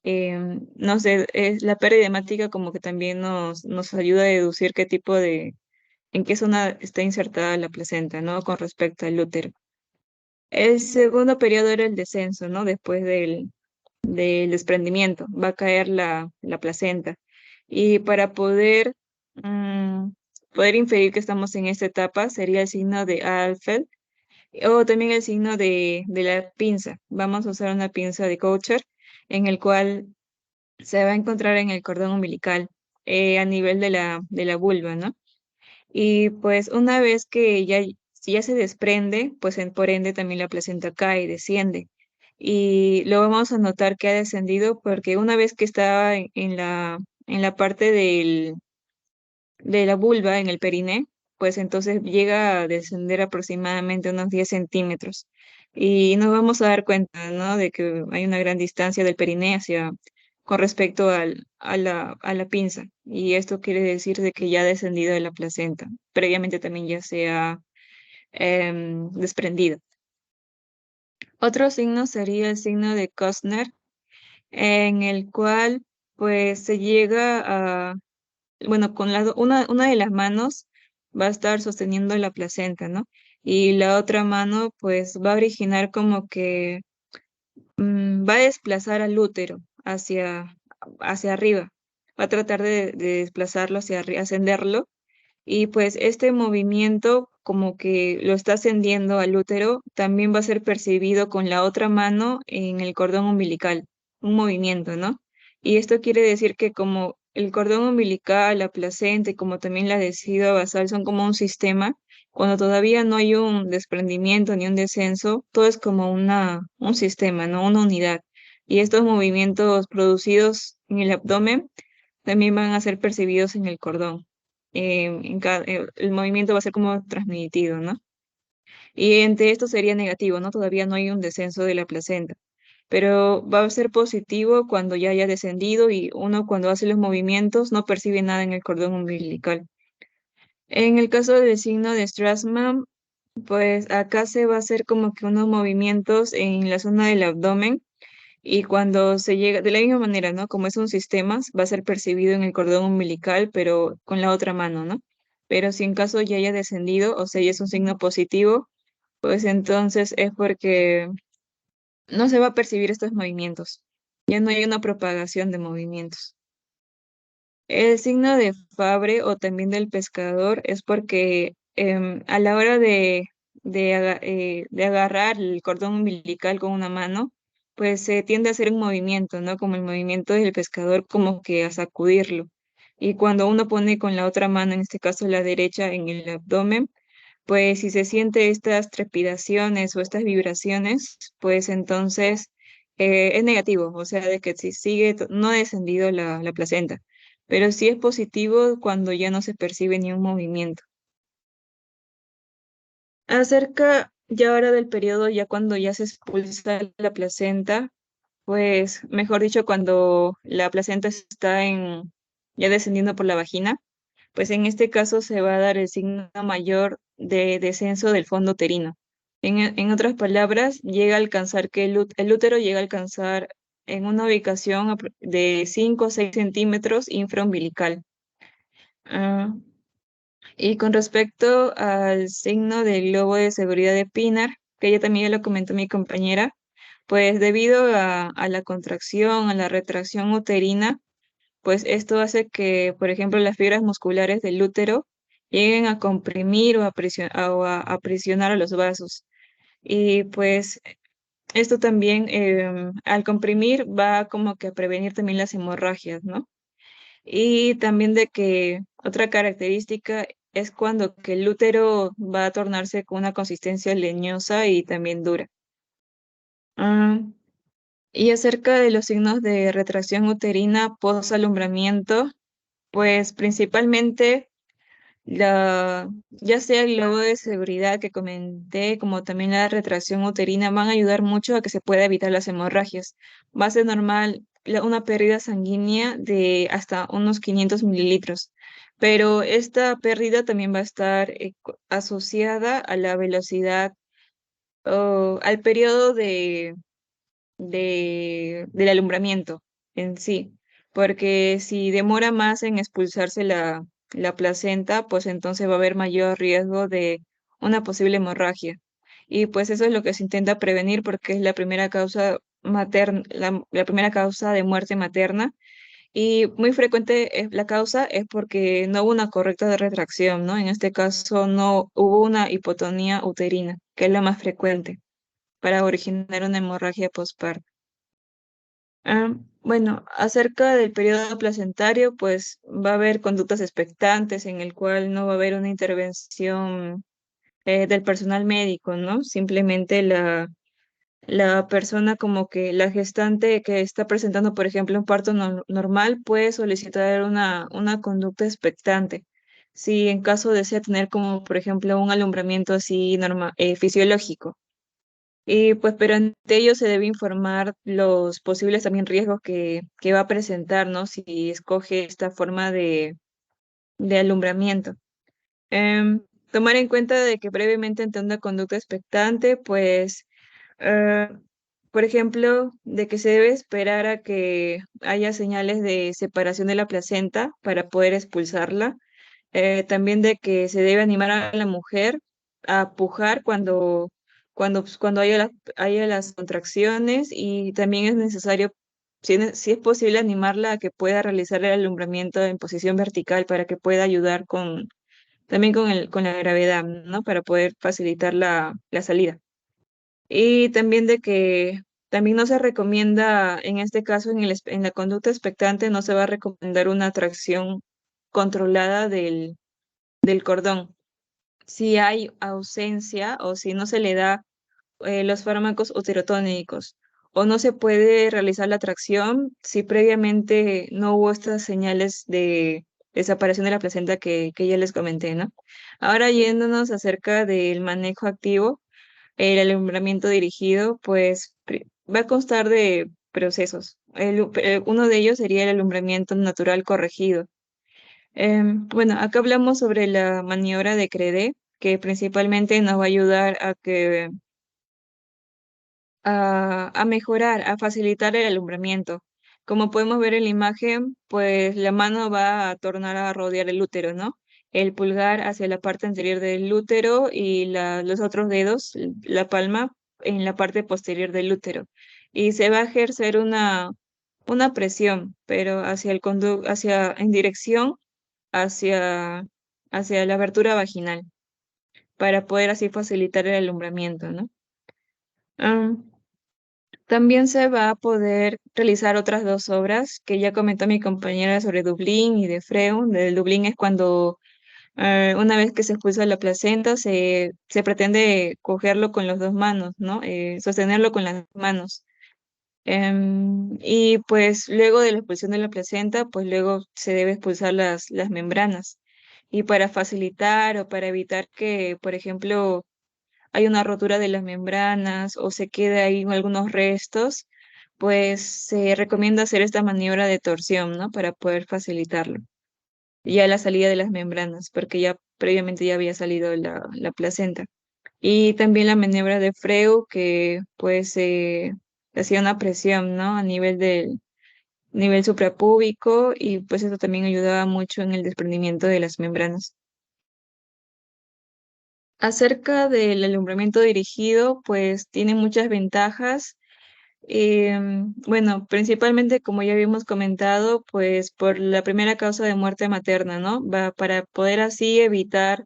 No sé, es la pérdida hemática como que también nos ayuda a deducir qué tipo en qué zona está insertada la placenta, ¿no? Con respecto al útero. El segundo periodo era el descenso, ¿no? Después del desprendimiento, va a caer la placenta. Y para mm, poder inferir que estamos en esta etapa, sería el signo de Alfeld o también el signo de la pinza. Vamos a usar una pinza de Kocher en el cual se va a encontrar en el cordón umbilical a nivel de la vulva, ¿no? Y pues una vez que ya se desprende, pues por ende también la placenta cae y desciende. Y lo vamos a notar que ha descendido porque una vez que está en la parte de la vulva, en el periné, pues entonces llega a descender aproximadamente unos 10 centímetros. Y nos vamos a dar cuenta, ¿no? De que hay una gran distancia del periné con respecto a la pinza. Y esto quiere decir de que ya ha descendido de la placenta. Previamente también ya se ha desprendido. Otro signo sería el signo de Kostner, en el cual pues se llega a, bueno, con una de las manos va a estar sosteniendo la placenta, ¿no? Y la otra mano pues va a originar como que va a desplazar al útero hacia arriba, va a tratar de desplazarlo hacia arriba, ascenderlo, y pues este movimiento como que lo está ascendiendo al útero, también va a ser percibido con la otra mano en el cordón umbilical, un movimiento, ¿no? Y esto quiere decir que como el cordón umbilical, la placenta y como también la decidua basal son como un sistema, cuando todavía no hay un desprendimiento ni un descenso, todo es como un sistema, ¿no? Una unidad. Y estos movimientos producidos en el abdomen también van a ser percibidos en el cordón. El movimiento va a ser como transmitido, ¿no? Y entre esto sería negativo, ¿no? Todavía no hay un descenso de la placenta, pero va a ser positivo cuando ya haya descendido y uno cuando hace los movimientos no percibe nada en el cordón umbilical. En el caso del signo de Strassmann, pues acá se va a hacer como que unos movimientos en la zona del abdomen y cuando se llega, de la misma manera, ¿no? Como es un sistema, va a ser percibido en el cordón umbilical, pero con la otra mano, ¿no? Pero si en caso ya haya descendido, o sea, ya es un signo positivo, pues entonces es porque no se va a percibir estos movimientos. Ya no hay una propagación de movimientos. El signo de Fabry o también del pescador es porque a la hora de agarrar el cordón umbilical con una mano, pues se tiende a hacer un movimiento, ¿no? Como el movimiento del pescador, como que a sacudirlo. Y cuando uno pone con la otra mano, en este caso la derecha, en el abdomen, pues si se siente estas trepidaciones o estas vibraciones, pues entonces es negativo, o sea, de que si sigue, no ha descendido la placenta, pero sí es positivo cuando ya no se percibe ni un movimiento. Acerca ya ahora del periodo, ya cuando ya se expulsa la placenta, pues mejor dicho, cuando la placenta está ya descendiendo por la vagina, pues en este caso se va a dar el signo mayor de descenso del fondo uterino. En otras palabras, llega a alcanzar que el útero llega a alcanzar en una ubicación de 5 o 6 centímetros infraumbilical. Ah, y con respecto al signo del globo de seguridad de Pinner, que ella también ya lo comentó mi compañera, pues debido a la contracción, a la retracción uterina, pues esto hace que, por ejemplo, las fibras musculares del útero lleguen a comprimir o a presionar a los vasos. Y pues esto también, al comprimir, va como que a prevenir también las hemorragias, ¿no? Y también de que otra característica es cuando que el útero va a tornarse con una consistencia leñosa y también dura. Ah, y acerca de los signos de retracción uterina post-alumbramiento, pues principalmente ya sea el globo de seguridad que comenté, como también la retracción uterina, van a ayudar mucho a que se pueda evitar las hemorragias. Va a ser normal una pérdida sanguínea de hasta unos 500 mililitros, pero esta pérdida también va a estar asociada a la velocidad o al periodo del alumbramiento en sí, porque si demora más en expulsarse la placenta, pues entonces va a haber mayor riesgo de una posible hemorragia. Y pues eso es lo que se intenta prevenir porque es la primera causa materna, la primera causa de muerte materna. Y muy frecuente la causa es porque no hubo una correcta retracción, ¿no? En este caso no hubo una hipotonía uterina, que es la más frecuente para originar una hemorragia postparto. Bueno, acerca del periodo placentario, pues va a haber conductas expectantes en el cual no va a haber una intervención del personal médico, ¿no? Simplemente la persona como que la gestante que está presentando, por ejemplo, un parto normal puede solicitar una conducta expectante. Si en caso desea tener como, por ejemplo, un alumbramiento así fisiológico. Y pues, pero ante ello se debe informar los posibles también riesgos que va a presentar, ¿no? Si escoge esta forma de alumbramiento. Tomar en cuenta de que previamente ante una conducta expectante, pues, eh, por ejemplo, de que se debe esperar a que haya señales de separación de la placenta para poder expulsarla. También de que se debe animar a la mujer a pujar cuando haya las contracciones y también es necesario, si es posible, animarla a que pueda realizar el alumbramiento en posición vertical para que pueda ayudar también con la gravedad, ¿no? Para poder facilitar la salida. Y también de que también no se recomienda, en este caso, en la conducta expectante, no se va a recomendar una tracción controlada del cordón. Si hay ausencia o si no se le da los fármacos uterotónicos o no se puede realizar la tracción si previamente no hubo estas señales de desaparición de la placenta que ya les comenté, ¿no? Ahora yéndonos acerca del manejo activo, el alumbramiento dirigido, pues va a constar de procesos. Uno de ellos sería el alumbramiento natural corregido. Bueno, acá hablamos sobre la maniobra de Credé, que principalmente nos va a ayudar a mejorar, a facilitar el alumbramiento. Como podemos ver en la imagen, pues la mano va a tornar a rodear el útero, ¿no? El pulgar hacia la parte anterior del útero y los otros dedos, la palma, en la parte posterior del útero. Y se va a ejercer una presión, pero en dirección hacia, hacia la abertura vaginal, para poder así facilitar el alumbramiento, ¿no? Am, También se va a poder realizar otras dos obras que ya comentó mi compañera sobre Dublín y de Freud. Del Dublín es cuando una vez que se expulsa la placenta se pretende cogerlo con las dos manos, ¿no? Sostenerlo con las manos. Y pues luego de la expulsión de la placenta, pues luego se debe expulsar las membranas. Y para facilitar o para evitar que, por ejemplo, hay una rotura de las membranas o se quede ahí algunos restos, pues se recomienda hacer esta maniobra de torsión, ¿no? Para poder facilitarlo. Ya la salida de las membranas, porque ya previamente ya había salido la placenta. Y también la maniobra de Freud, que pues hacía una presión, ¿no? A nivel del nivel suprapúbico y pues eso también ayudaba mucho en el desprendimiento de las membranas. Acerca del alumbramiento dirigido, pues tiene muchas ventajas. Bueno, principalmente como ya habíamos comentado, pues por la primera causa de muerte materna, ¿no? Va para poder así evitar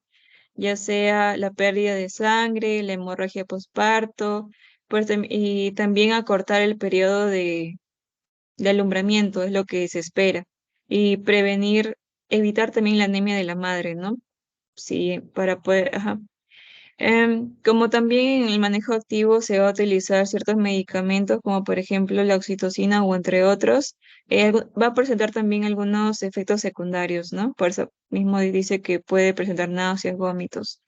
ya sea la pérdida de sangre, la hemorragia postparto, pues, y también acortar el periodo de alumbramiento, es lo que se espera, y evitar también la anemia de la madre, ¿no? sí, para poder, ajá. Como también en el manejo activo se va a utilizar ciertos medicamentos, como por ejemplo la oxitocina o entre otros, va a presentar también algunos efectos secundarios, ¿no? Por eso mismo dice que puede presentar náuseas, vómitos,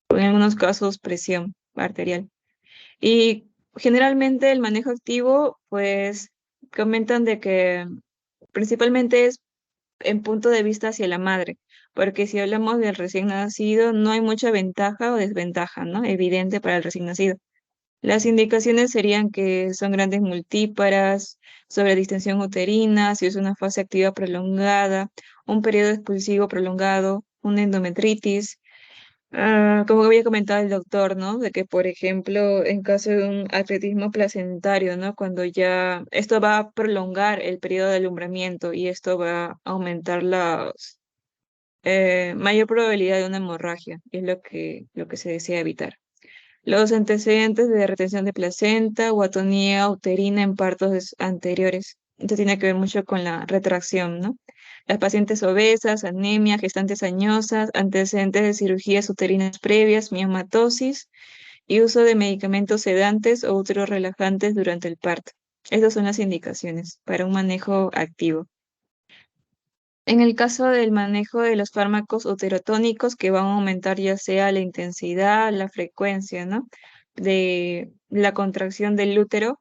o en algunos casos presión arterial. Y generalmente el manejo activo, pues comentan de que principalmente es en punto de vista hacia la madre, porque si hablamos del recién nacido, no hay mucha ventaja o desventaja, ¿no? Evidente para el recién nacido. Las indicaciones serían que son grandes multíparas, sobre distensión uterina, si es una fase activa prolongada, un periodo expulsivo prolongado, una endometritis. Como había comentado el doctor, ¿no? De que, por ejemplo, en caso de un atletismo placentario, ¿no? Cuando ya esto va a prolongar el periodo de alumbramiento y esto va a aumentar la mayor probabilidad de una hemorragia, es lo que se desea evitar. Los antecedentes de retención de placenta o atonía uterina en partos anteriores. Esto tiene que ver mucho con la retracción, ¿no? Las pacientes obesas, anemia, gestantes añosas, antecedentes de cirugías uterinas previas, miomatosis y uso de medicamentos sedantes o úteros relajantes durante el parto. Estas son las indicaciones para un manejo activo. En el caso del manejo de los fármacos uterotónicos que van a aumentar ya sea la intensidad, la frecuencia, ¿no? De la contracción del útero,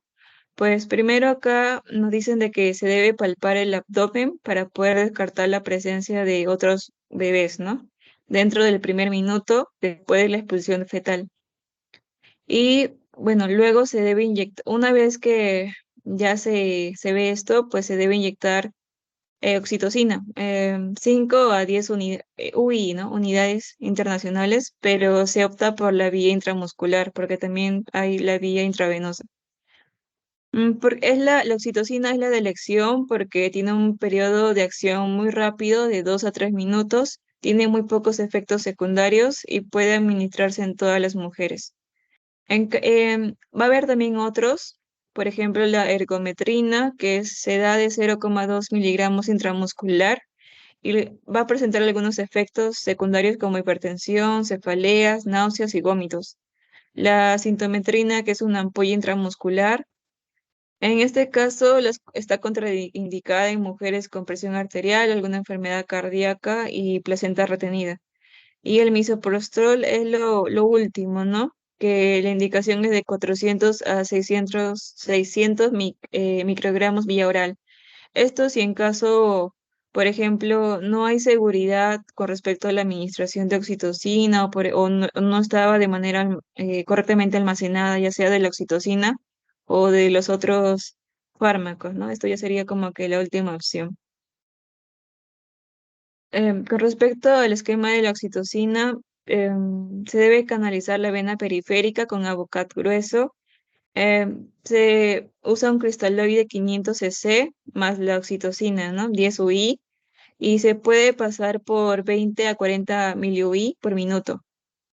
pues primero acá nos dicen de que se debe palpar el abdomen para poder descartar la presencia de otros bebés, ¿no? Dentro del primer minuto después de la expulsión fetal. Y bueno, luego se debe inyectar, una vez que ya se ve esto, pues se debe inyectar oxitocina, 5 a 10 UI, ¿no? Unidades internacionales, pero se opta por la vía intramuscular porque también hay la vía intravenosa. La oxitocina es la de elección porque tiene un periodo de acción muy rápido, de 2 a 3 minutos, tiene muy pocos efectos secundarios y puede administrarse en todas las mujeres. Va a haber también otros, por ejemplo, la ergometrina, que se da de 0,2 miligramos intramuscular y va a presentar algunos efectos secundarios como hipertensión, cefaleas, náuseas y vómitos. La sintometrina, que es una ampolla intramuscular, en este caso está contraindicada en mujeres con presión arterial, alguna enfermedad cardíaca y placenta retenida. Y el misoprostol es lo último, ¿no? Que la indicación es de 400 a 600 microgramos vía oral. Esto si en caso, por ejemplo, no hay seguridad con respecto a la administración de oxitocina o no estaba de manera correctamente almacenada, ya sea de la oxitocina o de los otros fármacos, ¿no? Esto ya sería como que la última opción. Con respecto al esquema de la oxitocina, se debe canalizar la vena periférica con Avocat grueso. Se usa un cristaloide 500 cc más la oxitocina, ¿no? 10 UI, y se puede pasar por 20 a 40 miliui por minuto.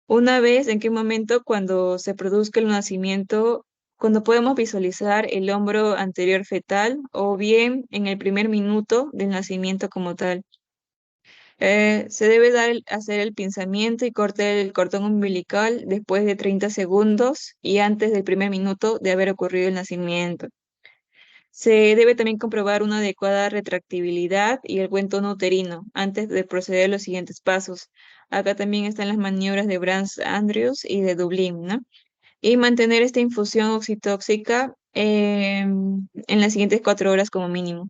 Una vez, ¿en qué momento? Cuando se produzca el nacimiento, cuando podemos visualizar el hombro anterior fetal o bien en el primer minuto del nacimiento como tal. Se debe hacer el pinzamiento y corte del cordón umbilical después de 30 segundos y antes del primer minuto de haber ocurrido el nacimiento. Se debe también comprobar una adecuada retractibilidad y el buen tono uterino antes de proceder a los siguientes pasos. Acá también están las maniobras de Brandt-Andrews y de Dublín, ¿no? Y mantener esta infusión oxitóxica en las siguientes 4 horas como mínimo.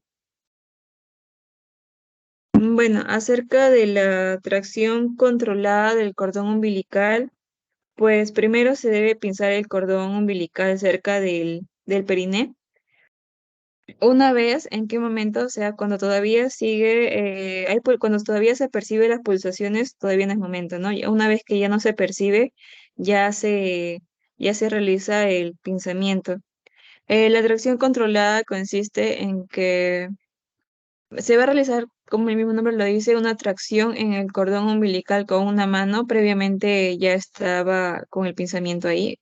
Bueno, acerca de la tracción controlada del cordón umbilical, pues primero se debe pinzar el cordón umbilical cerca del periné. Una vez, ¿en qué momento? O sea, cuando todavía sigue, cuando todavía se percibe las pulsaciones, todavía no es momento, ¿no? Una vez que ya no se percibe, ya ya se realiza el pinzamiento. La tracción controlada consiste en que se va a realizar, como el mismo nombre lo dice, una tracción en el cordón umbilical con una mano. Previamente ya estaba con el pinzamiento ahí.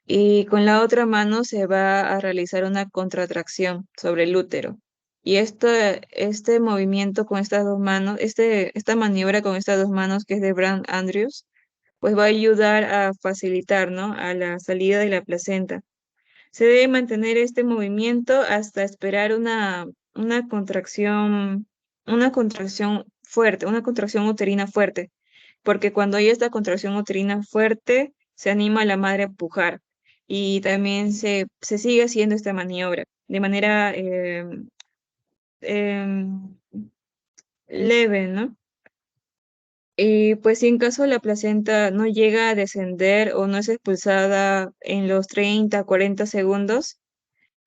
Y con la otra mano se va a realizar una contratracción sobre el útero. Y este movimiento con estas dos manos, esta maniobra con estas dos manos que es de Brand Andrews, pues va a ayudar a facilitar, ¿no? A la salida de la placenta. Se debe mantener este movimiento hasta esperar una contracción fuerte, una contracción uterina fuerte, porque cuando hay esta contracción uterina fuerte, se anima a la madre a empujar y también se sigue haciendo esta maniobra de manera em, leve, ¿no? Y pues si en caso la placenta no llega a descender o no es expulsada en los 30, 40 segundos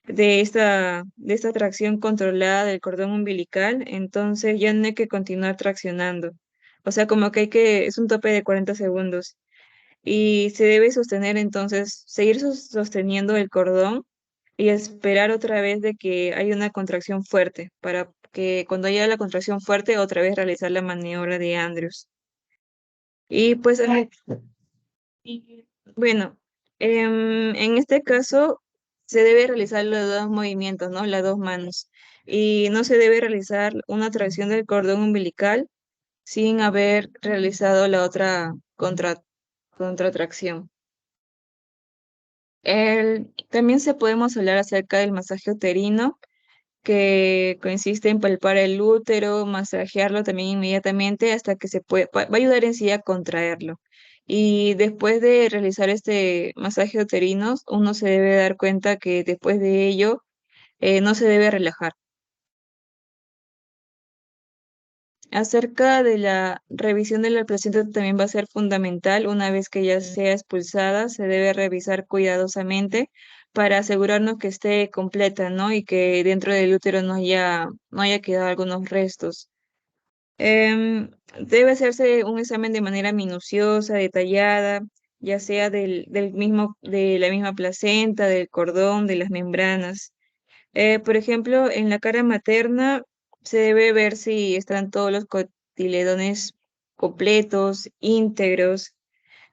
de esta tracción controlada del cordón umbilical, entonces ya no hay que continuar traccionando. O sea, como que es un tope de 40 segundos. Y se debe sostener entonces, seguir sosteniendo el cordón y esperar otra vez de que haya una contracción fuerte, para que cuando haya la contracción fuerte, otra vez realizar la maniobra de Andrews. Y pues, y, bueno, en este caso se debe realizar los dos movimientos, ¿no? Las dos manos. Y no se debe realizar una tracción del cordón umbilical sin haber realizado la otra contratracción. También podemos hablar acerca del masaje uterino, que consiste en palpar el útero, masajearlo también inmediatamente hasta que va a ayudar en sí a contraerlo. Y después de realizar este masaje uterino, uno se debe dar cuenta que después de ello no se debe relajar. Acerca de la revisión de la placenta también va a ser fundamental. Una vez que ya sea expulsada, se debe revisar cuidadosamente para asegurarnos que esté completa, ¿no? Y que dentro del útero no haya quedado algunos restos. Debe hacerse un examen de manera minuciosa, detallada, ya sea de la misma placenta, del cordón, de las membranas. Por ejemplo, en la cara materna se debe ver si están todos los cotiledones completos, íntegros.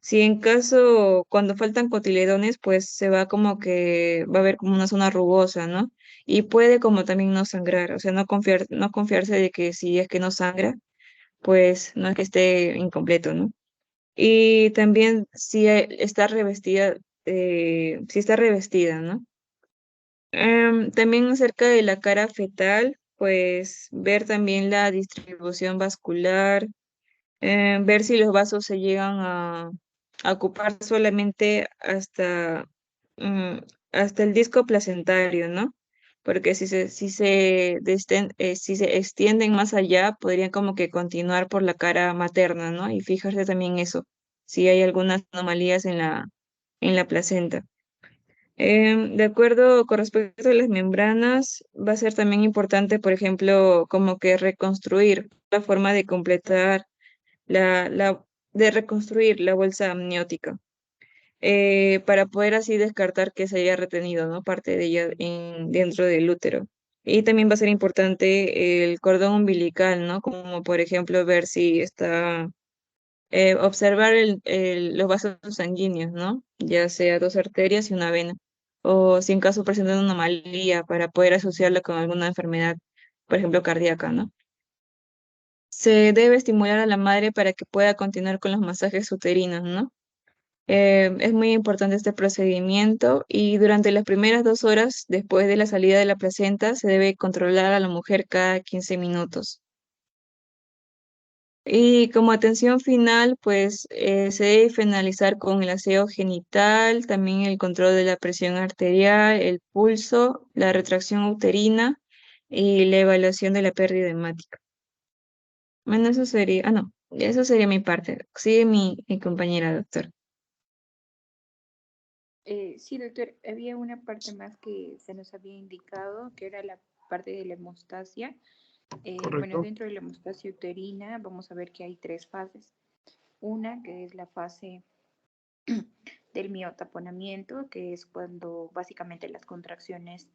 Si en caso, cuando faltan cotiledones, pues se va como que va a haber como una zona rugosa, ¿no? Y puede como también no sangrar, o sea, no confiarse de que si es que no sangra, pues no es que esté incompleto, ¿no? Y también si está revestida, ¿no? También acerca de la cara fetal, pues ver también la distribución vascular, ver si los vasos se llegan a ocupar solamente mm, hasta el disco placentario, ¿no? Porque si se extienden más allá, podrían como que continuar por la cara materna, ¿no? Y fijarse también eso, si hay algunas anomalías en la placenta. De acuerdo con respecto a las membranas, va a ser también importante, por ejemplo, como que reconstruir la forma de completar de reconstruir la bolsa amniótica, para poder así descartar que se haya retenido, ¿no? Parte de ella dentro del útero. Y también va a ser importante el cordón umbilical, ¿no? Como por ejemplo ver si observar los vasos sanguíneos, ¿no? Ya sea dos arterias y una vena, o si en caso presentan una anomalía para poder asociarla con alguna enfermedad, por ejemplo, cardíaca, ¿no? Se debe estimular a la madre para que pueda continuar con los masajes uterinos, ¿no? Es muy importante este procedimiento y durante las primeras 2 horas después de la salida de la placenta se debe controlar a la mujer cada 15 minutos. Y como atención final, pues se debe finalizar con el aseo genital, también el control de la presión arterial, el pulso, la retracción uterina y la evaluación de la pérdida hemática. Bueno, eso sería mi parte. Sigue mi compañera, doctor. Sí, doctor, había una parte más que se nos había indicado, que era la parte de la hemostasia. Bueno, Correcto. dentro de la hemostasia uterina vamos a ver que hay 3 fases. Una que es la fase del miotaponamiento, que es cuando básicamente las contracciones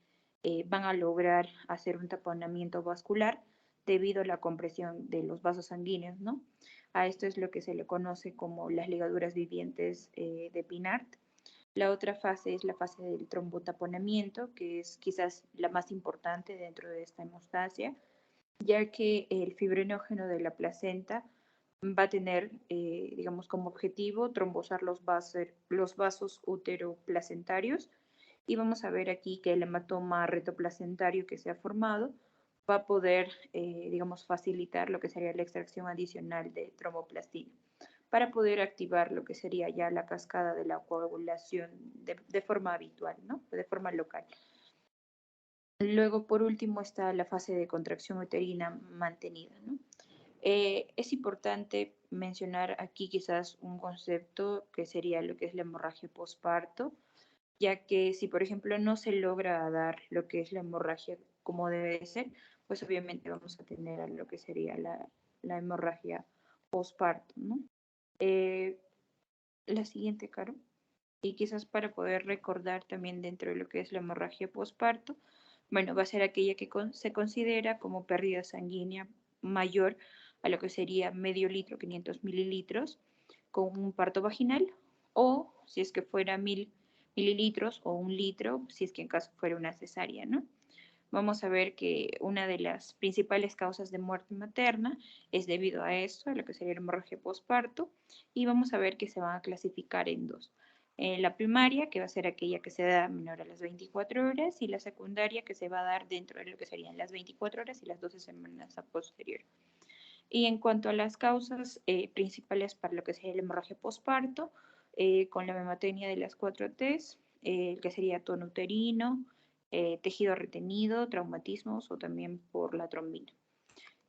van a lograr hacer un taponamiento vascular debido a la compresión de los vasos sanguíneos, ¿no? A esto es lo que se le conoce como las ligaduras vivientes de Pinart. La otra fase es la fase del trombotaponamiento, que es quizás la más importante dentro de esta hemostasia, ya que el fibrinógeno de la placenta va a tener, digamos, como objetivo trombosar los vasos uteroplacentarios, y vamos a ver aquí que el hematoma retoplacentario que se ha formado va a poder, digamos, facilitar lo que sería la extracción adicional de tromboplastina para poder activar lo que sería ya la cascada de la coagulación de forma habitual, ¿no? De forma local. Luego, por último, está la fase de contracción uterina mantenida, ¿no? Es importante mencionar aquí quizás un concepto que sería lo que es la hemorragia posparto, ya que si, por ejemplo, no se logra dar lo que es la hemorragia como debe de ser, pues obviamente vamos a tener a lo que sería la hemorragia posparto, ¿no? La siguiente, Caro. Y quizás para poder recordar también dentro de lo que es la hemorragia posparto, bueno, va a ser aquella que se considera como pérdida sanguínea mayor a lo que sería medio litro, 500 mililitros, con un parto vaginal, o si es que fuera 1000 mililitros o 1 litro, si es que en caso fuera una cesárea, ¿no? Vamos a ver que una de las principales causas de muerte materna es debido a esto, a lo que sería la hemorragia posparto, y vamos a ver que se van a clasificar en dos. La primaria, que va a ser aquella que se da menor a las 24 horas, y la secundaria, que se va a dar dentro de lo que serían las 24 horas y las 12 semanas a posterior. Y en cuanto a las causas principales para lo que sería la hemorragia posparto, con la hematopenia de las 4 T's, que sería tono uterino, tejido retenido, traumatismos o también por la trombina.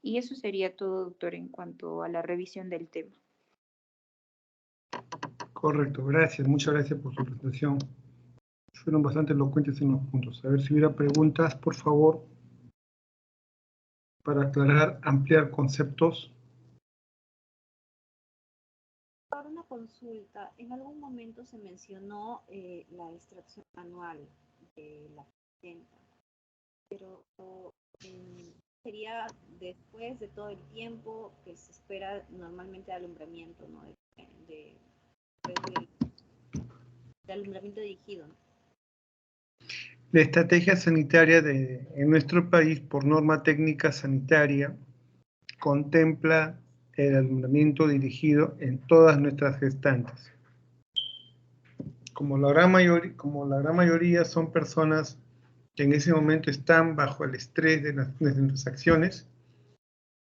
Y eso sería todo, doctor, en cuanto a la revisión del tema. Correcto, gracias, muchas gracias por su presentación. Fueron bastante elocuentes en los puntos. A ver si hubiera preguntas, por favor, para aclarar, ampliar conceptos. Para una consulta, en algún momento se mencionó la extracción manual de la placenta, pero sería después de todo el tiempo que se espera normalmente alumbramiento, ¿no? de alumbramiento dirigido, ¿no? La estrategia sanitaria en nuestro país, por norma técnica sanitaria, contempla el alumbramiento dirigido en todas nuestras gestantes. Como la gran mayoría son personas que en ese momento están bajo el estrés de nuestras acciones,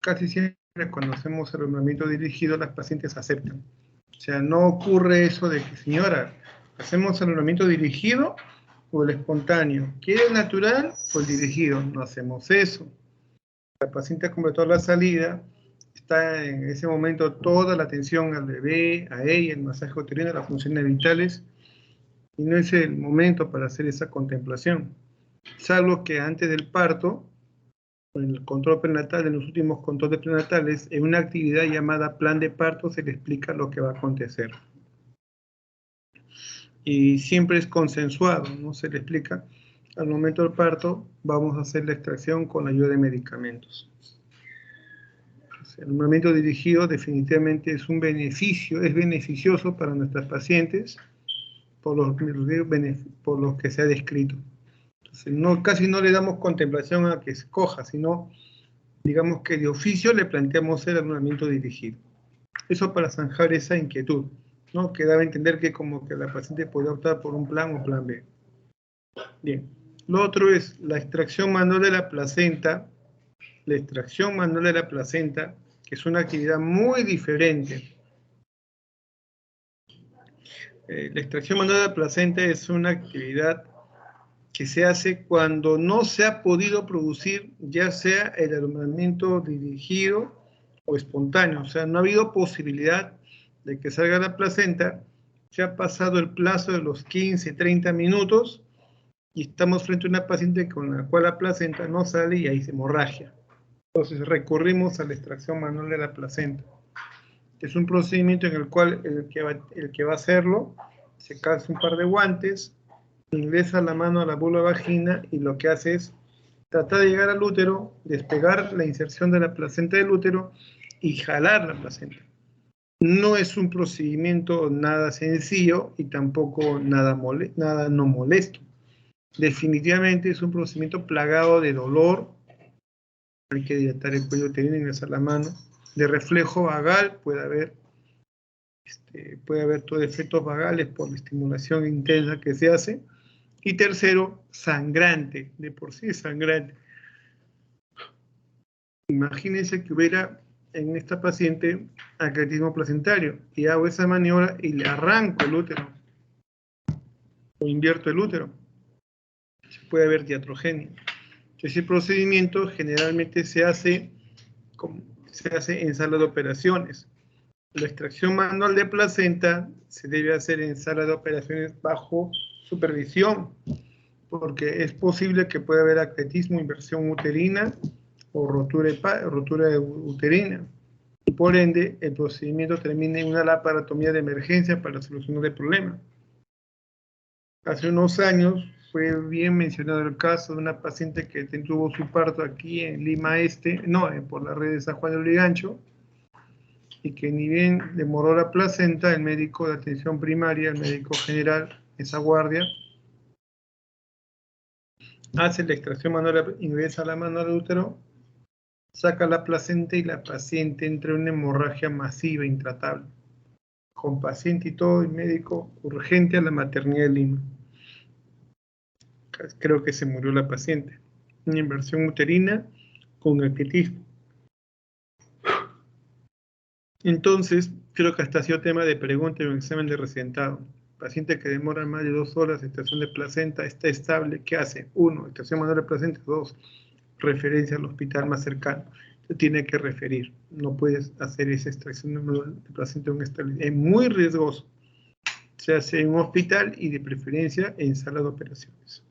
casi siempre cuando hacemos el alumbramiento dirigido las pacientes aceptan. O sea, no ocurre eso de que, señora, hacemos el alumbramiento dirigido o el espontáneo. ¿Quiere el natural o el dirigido? No hacemos eso. La paciente completó la salida, está en ese momento toda la atención al bebé, a ella, el masaje uterino, las funciones vitales, y no es el momento para hacer esa contemplación. Salvo que antes del parto, en el control prenatal, en los últimos controles prenatales, en una actividad llamada plan de parto se le explica lo que va a acontecer. Y siempre es consensuado, no se le explica. Al momento del parto vamos a hacer la extracción con la ayuda de medicamentos. El alumbramiento dirigido definitivamente es un beneficio, es beneficioso para nuestras pacientes por los que se ha descrito. Entonces, casi no le damos contemplación a que escoja, sino digamos que de oficio le planteamos el alumbramiento dirigido. Eso para zanjar esa inquietud, ¿no? Que daba a entender que como que la paciente podía optar por un plan o plan B. Bien. Lo otro es la extracción manual de la placenta. La extracción manual de la placenta, que es una actividad muy diferente. La extracción manual de la placenta es una actividad que se hace cuando no se ha podido producir ya sea el alumbramiento dirigido o espontáneo, o sea, no ha habido posibilidad de que salga la placenta, se ha pasado el plazo de los 15, 30 minutos y estamos frente a una paciente con la cual la placenta no sale y hay hemorragia. Entonces recurrimos a la extracción manual de la placenta. Es un procedimiento en el cual el que va a hacerlo se calza un par de guantes, ingresa la mano a la vulva vagina y lo que hace es tratar de llegar al útero, despegar la inserción de la placenta del útero y jalar la placenta. No es un procedimiento nada sencillo y tampoco nada no molesto. Definitivamente es un procedimiento plagado de dolor. Hay que dilatar el cuello uterino, ingresar la mano. De reflejo vagal puede haber todo efectos vagales por la estimulación intensa que se hace. Y tercero, sangrante, de por sí sangrante. Imagínense que hubiera en esta paciente acretismo placentario y hago esa maniobra y le arranco el útero o invierto el útero. Se puede haber iatrogenia. Ese procedimiento generalmente se hace en sala de operaciones. La extracción manual de placenta se debe hacer en sala de operaciones bajo supervisión, porque es posible que pueda haber acretismo, inversión uterina o rotura uterina. Y por ende, el procedimiento termina en una laparotomía de emergencia para solucionar el problema. Hace unos años fue bien mencionado el caso de una paciente que tuvo su parto aquí en Lima por la red de San Juan de Lurigancho, y que ni bien demoró la placenta, el médico de atención primaria, el médico general, esa guardia, hace la extracción manual, ingresa la mano al útero, saca la placenta y la paciente entra en una hemorragia masiva intratable. Con paciente y todo, el médico urgente a la maternidad de Lima. Creo que se murió la paciente. Una inversión uterina con acretismo. Entonces, creo que hasta ha sido tema de pregunta en un examen de residentado. Paciente que demora más de 2 horas, extracción de placenta, está estable, ¿qué hace? 1, extracción manual de placenta. 2, referencia al hospital más cercano. Se tiene que referir. No puedes hacer esa extracción de placenta en un estable. Es muy riesgoso. Se hace en un hospital y de preferencia en sala de operaciones.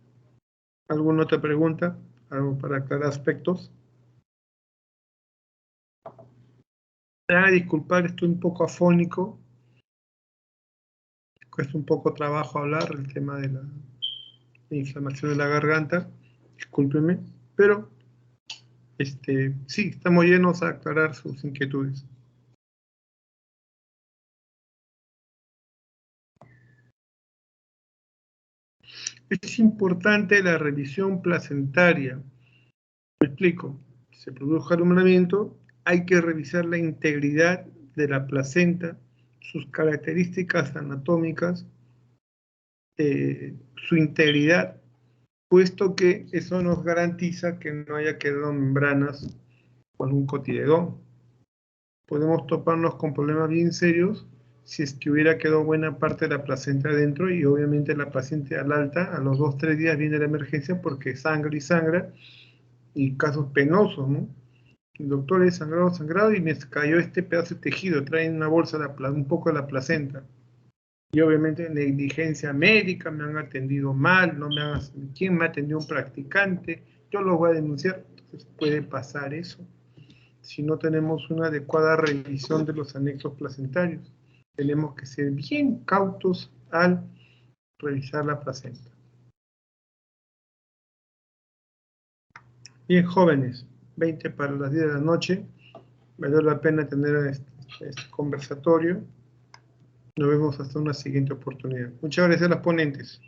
¿Alguna otra pregunta? ¿Algo para aclarar aspectos? Disculpar, estoy un poco afónico. Cuesta un poco trabajo hablar el tema de la inflamación de la garganta. Discúlpenme, pero sí, estamos llenos a aclarar sus inquietudes. Es importante la revisión placentaria. Me explico. Si se produjo alumbramiento, hay que revisar la integridad de la placenta, sus características anatómicas, su integridad, puesto que eso nos garantiza que no haya quedado membranas o algún cotiledón. Podemos toparnos con problemas bien serios si es que hubiera quedado buena parte de la placenta adentro y obviamente la paciente al alta, a los 2-3 días viene la emergencia porque sangra y sangra, y casos penosos, ¿no? El doctor es sangrado y me cayó este pedazo de tejido, traen una bolsa un poco de la placenta. Y obviamente negligencia médica, me han atendido mal, ¿quién me atendió? Un practicante, yo lo voy a denunciar. Entonces puede pasar eso si no tenemos una adecuada revisión de los anexos placentarios. Tenemos que ser bien cautos al revisar la placenta. Bien, jóvenes, 20 para las 10 de la noche. Vale la pena tener este conversatorio. Nos vemos hasta una siguiente oportunidad. Muchas gracias a los ponentes.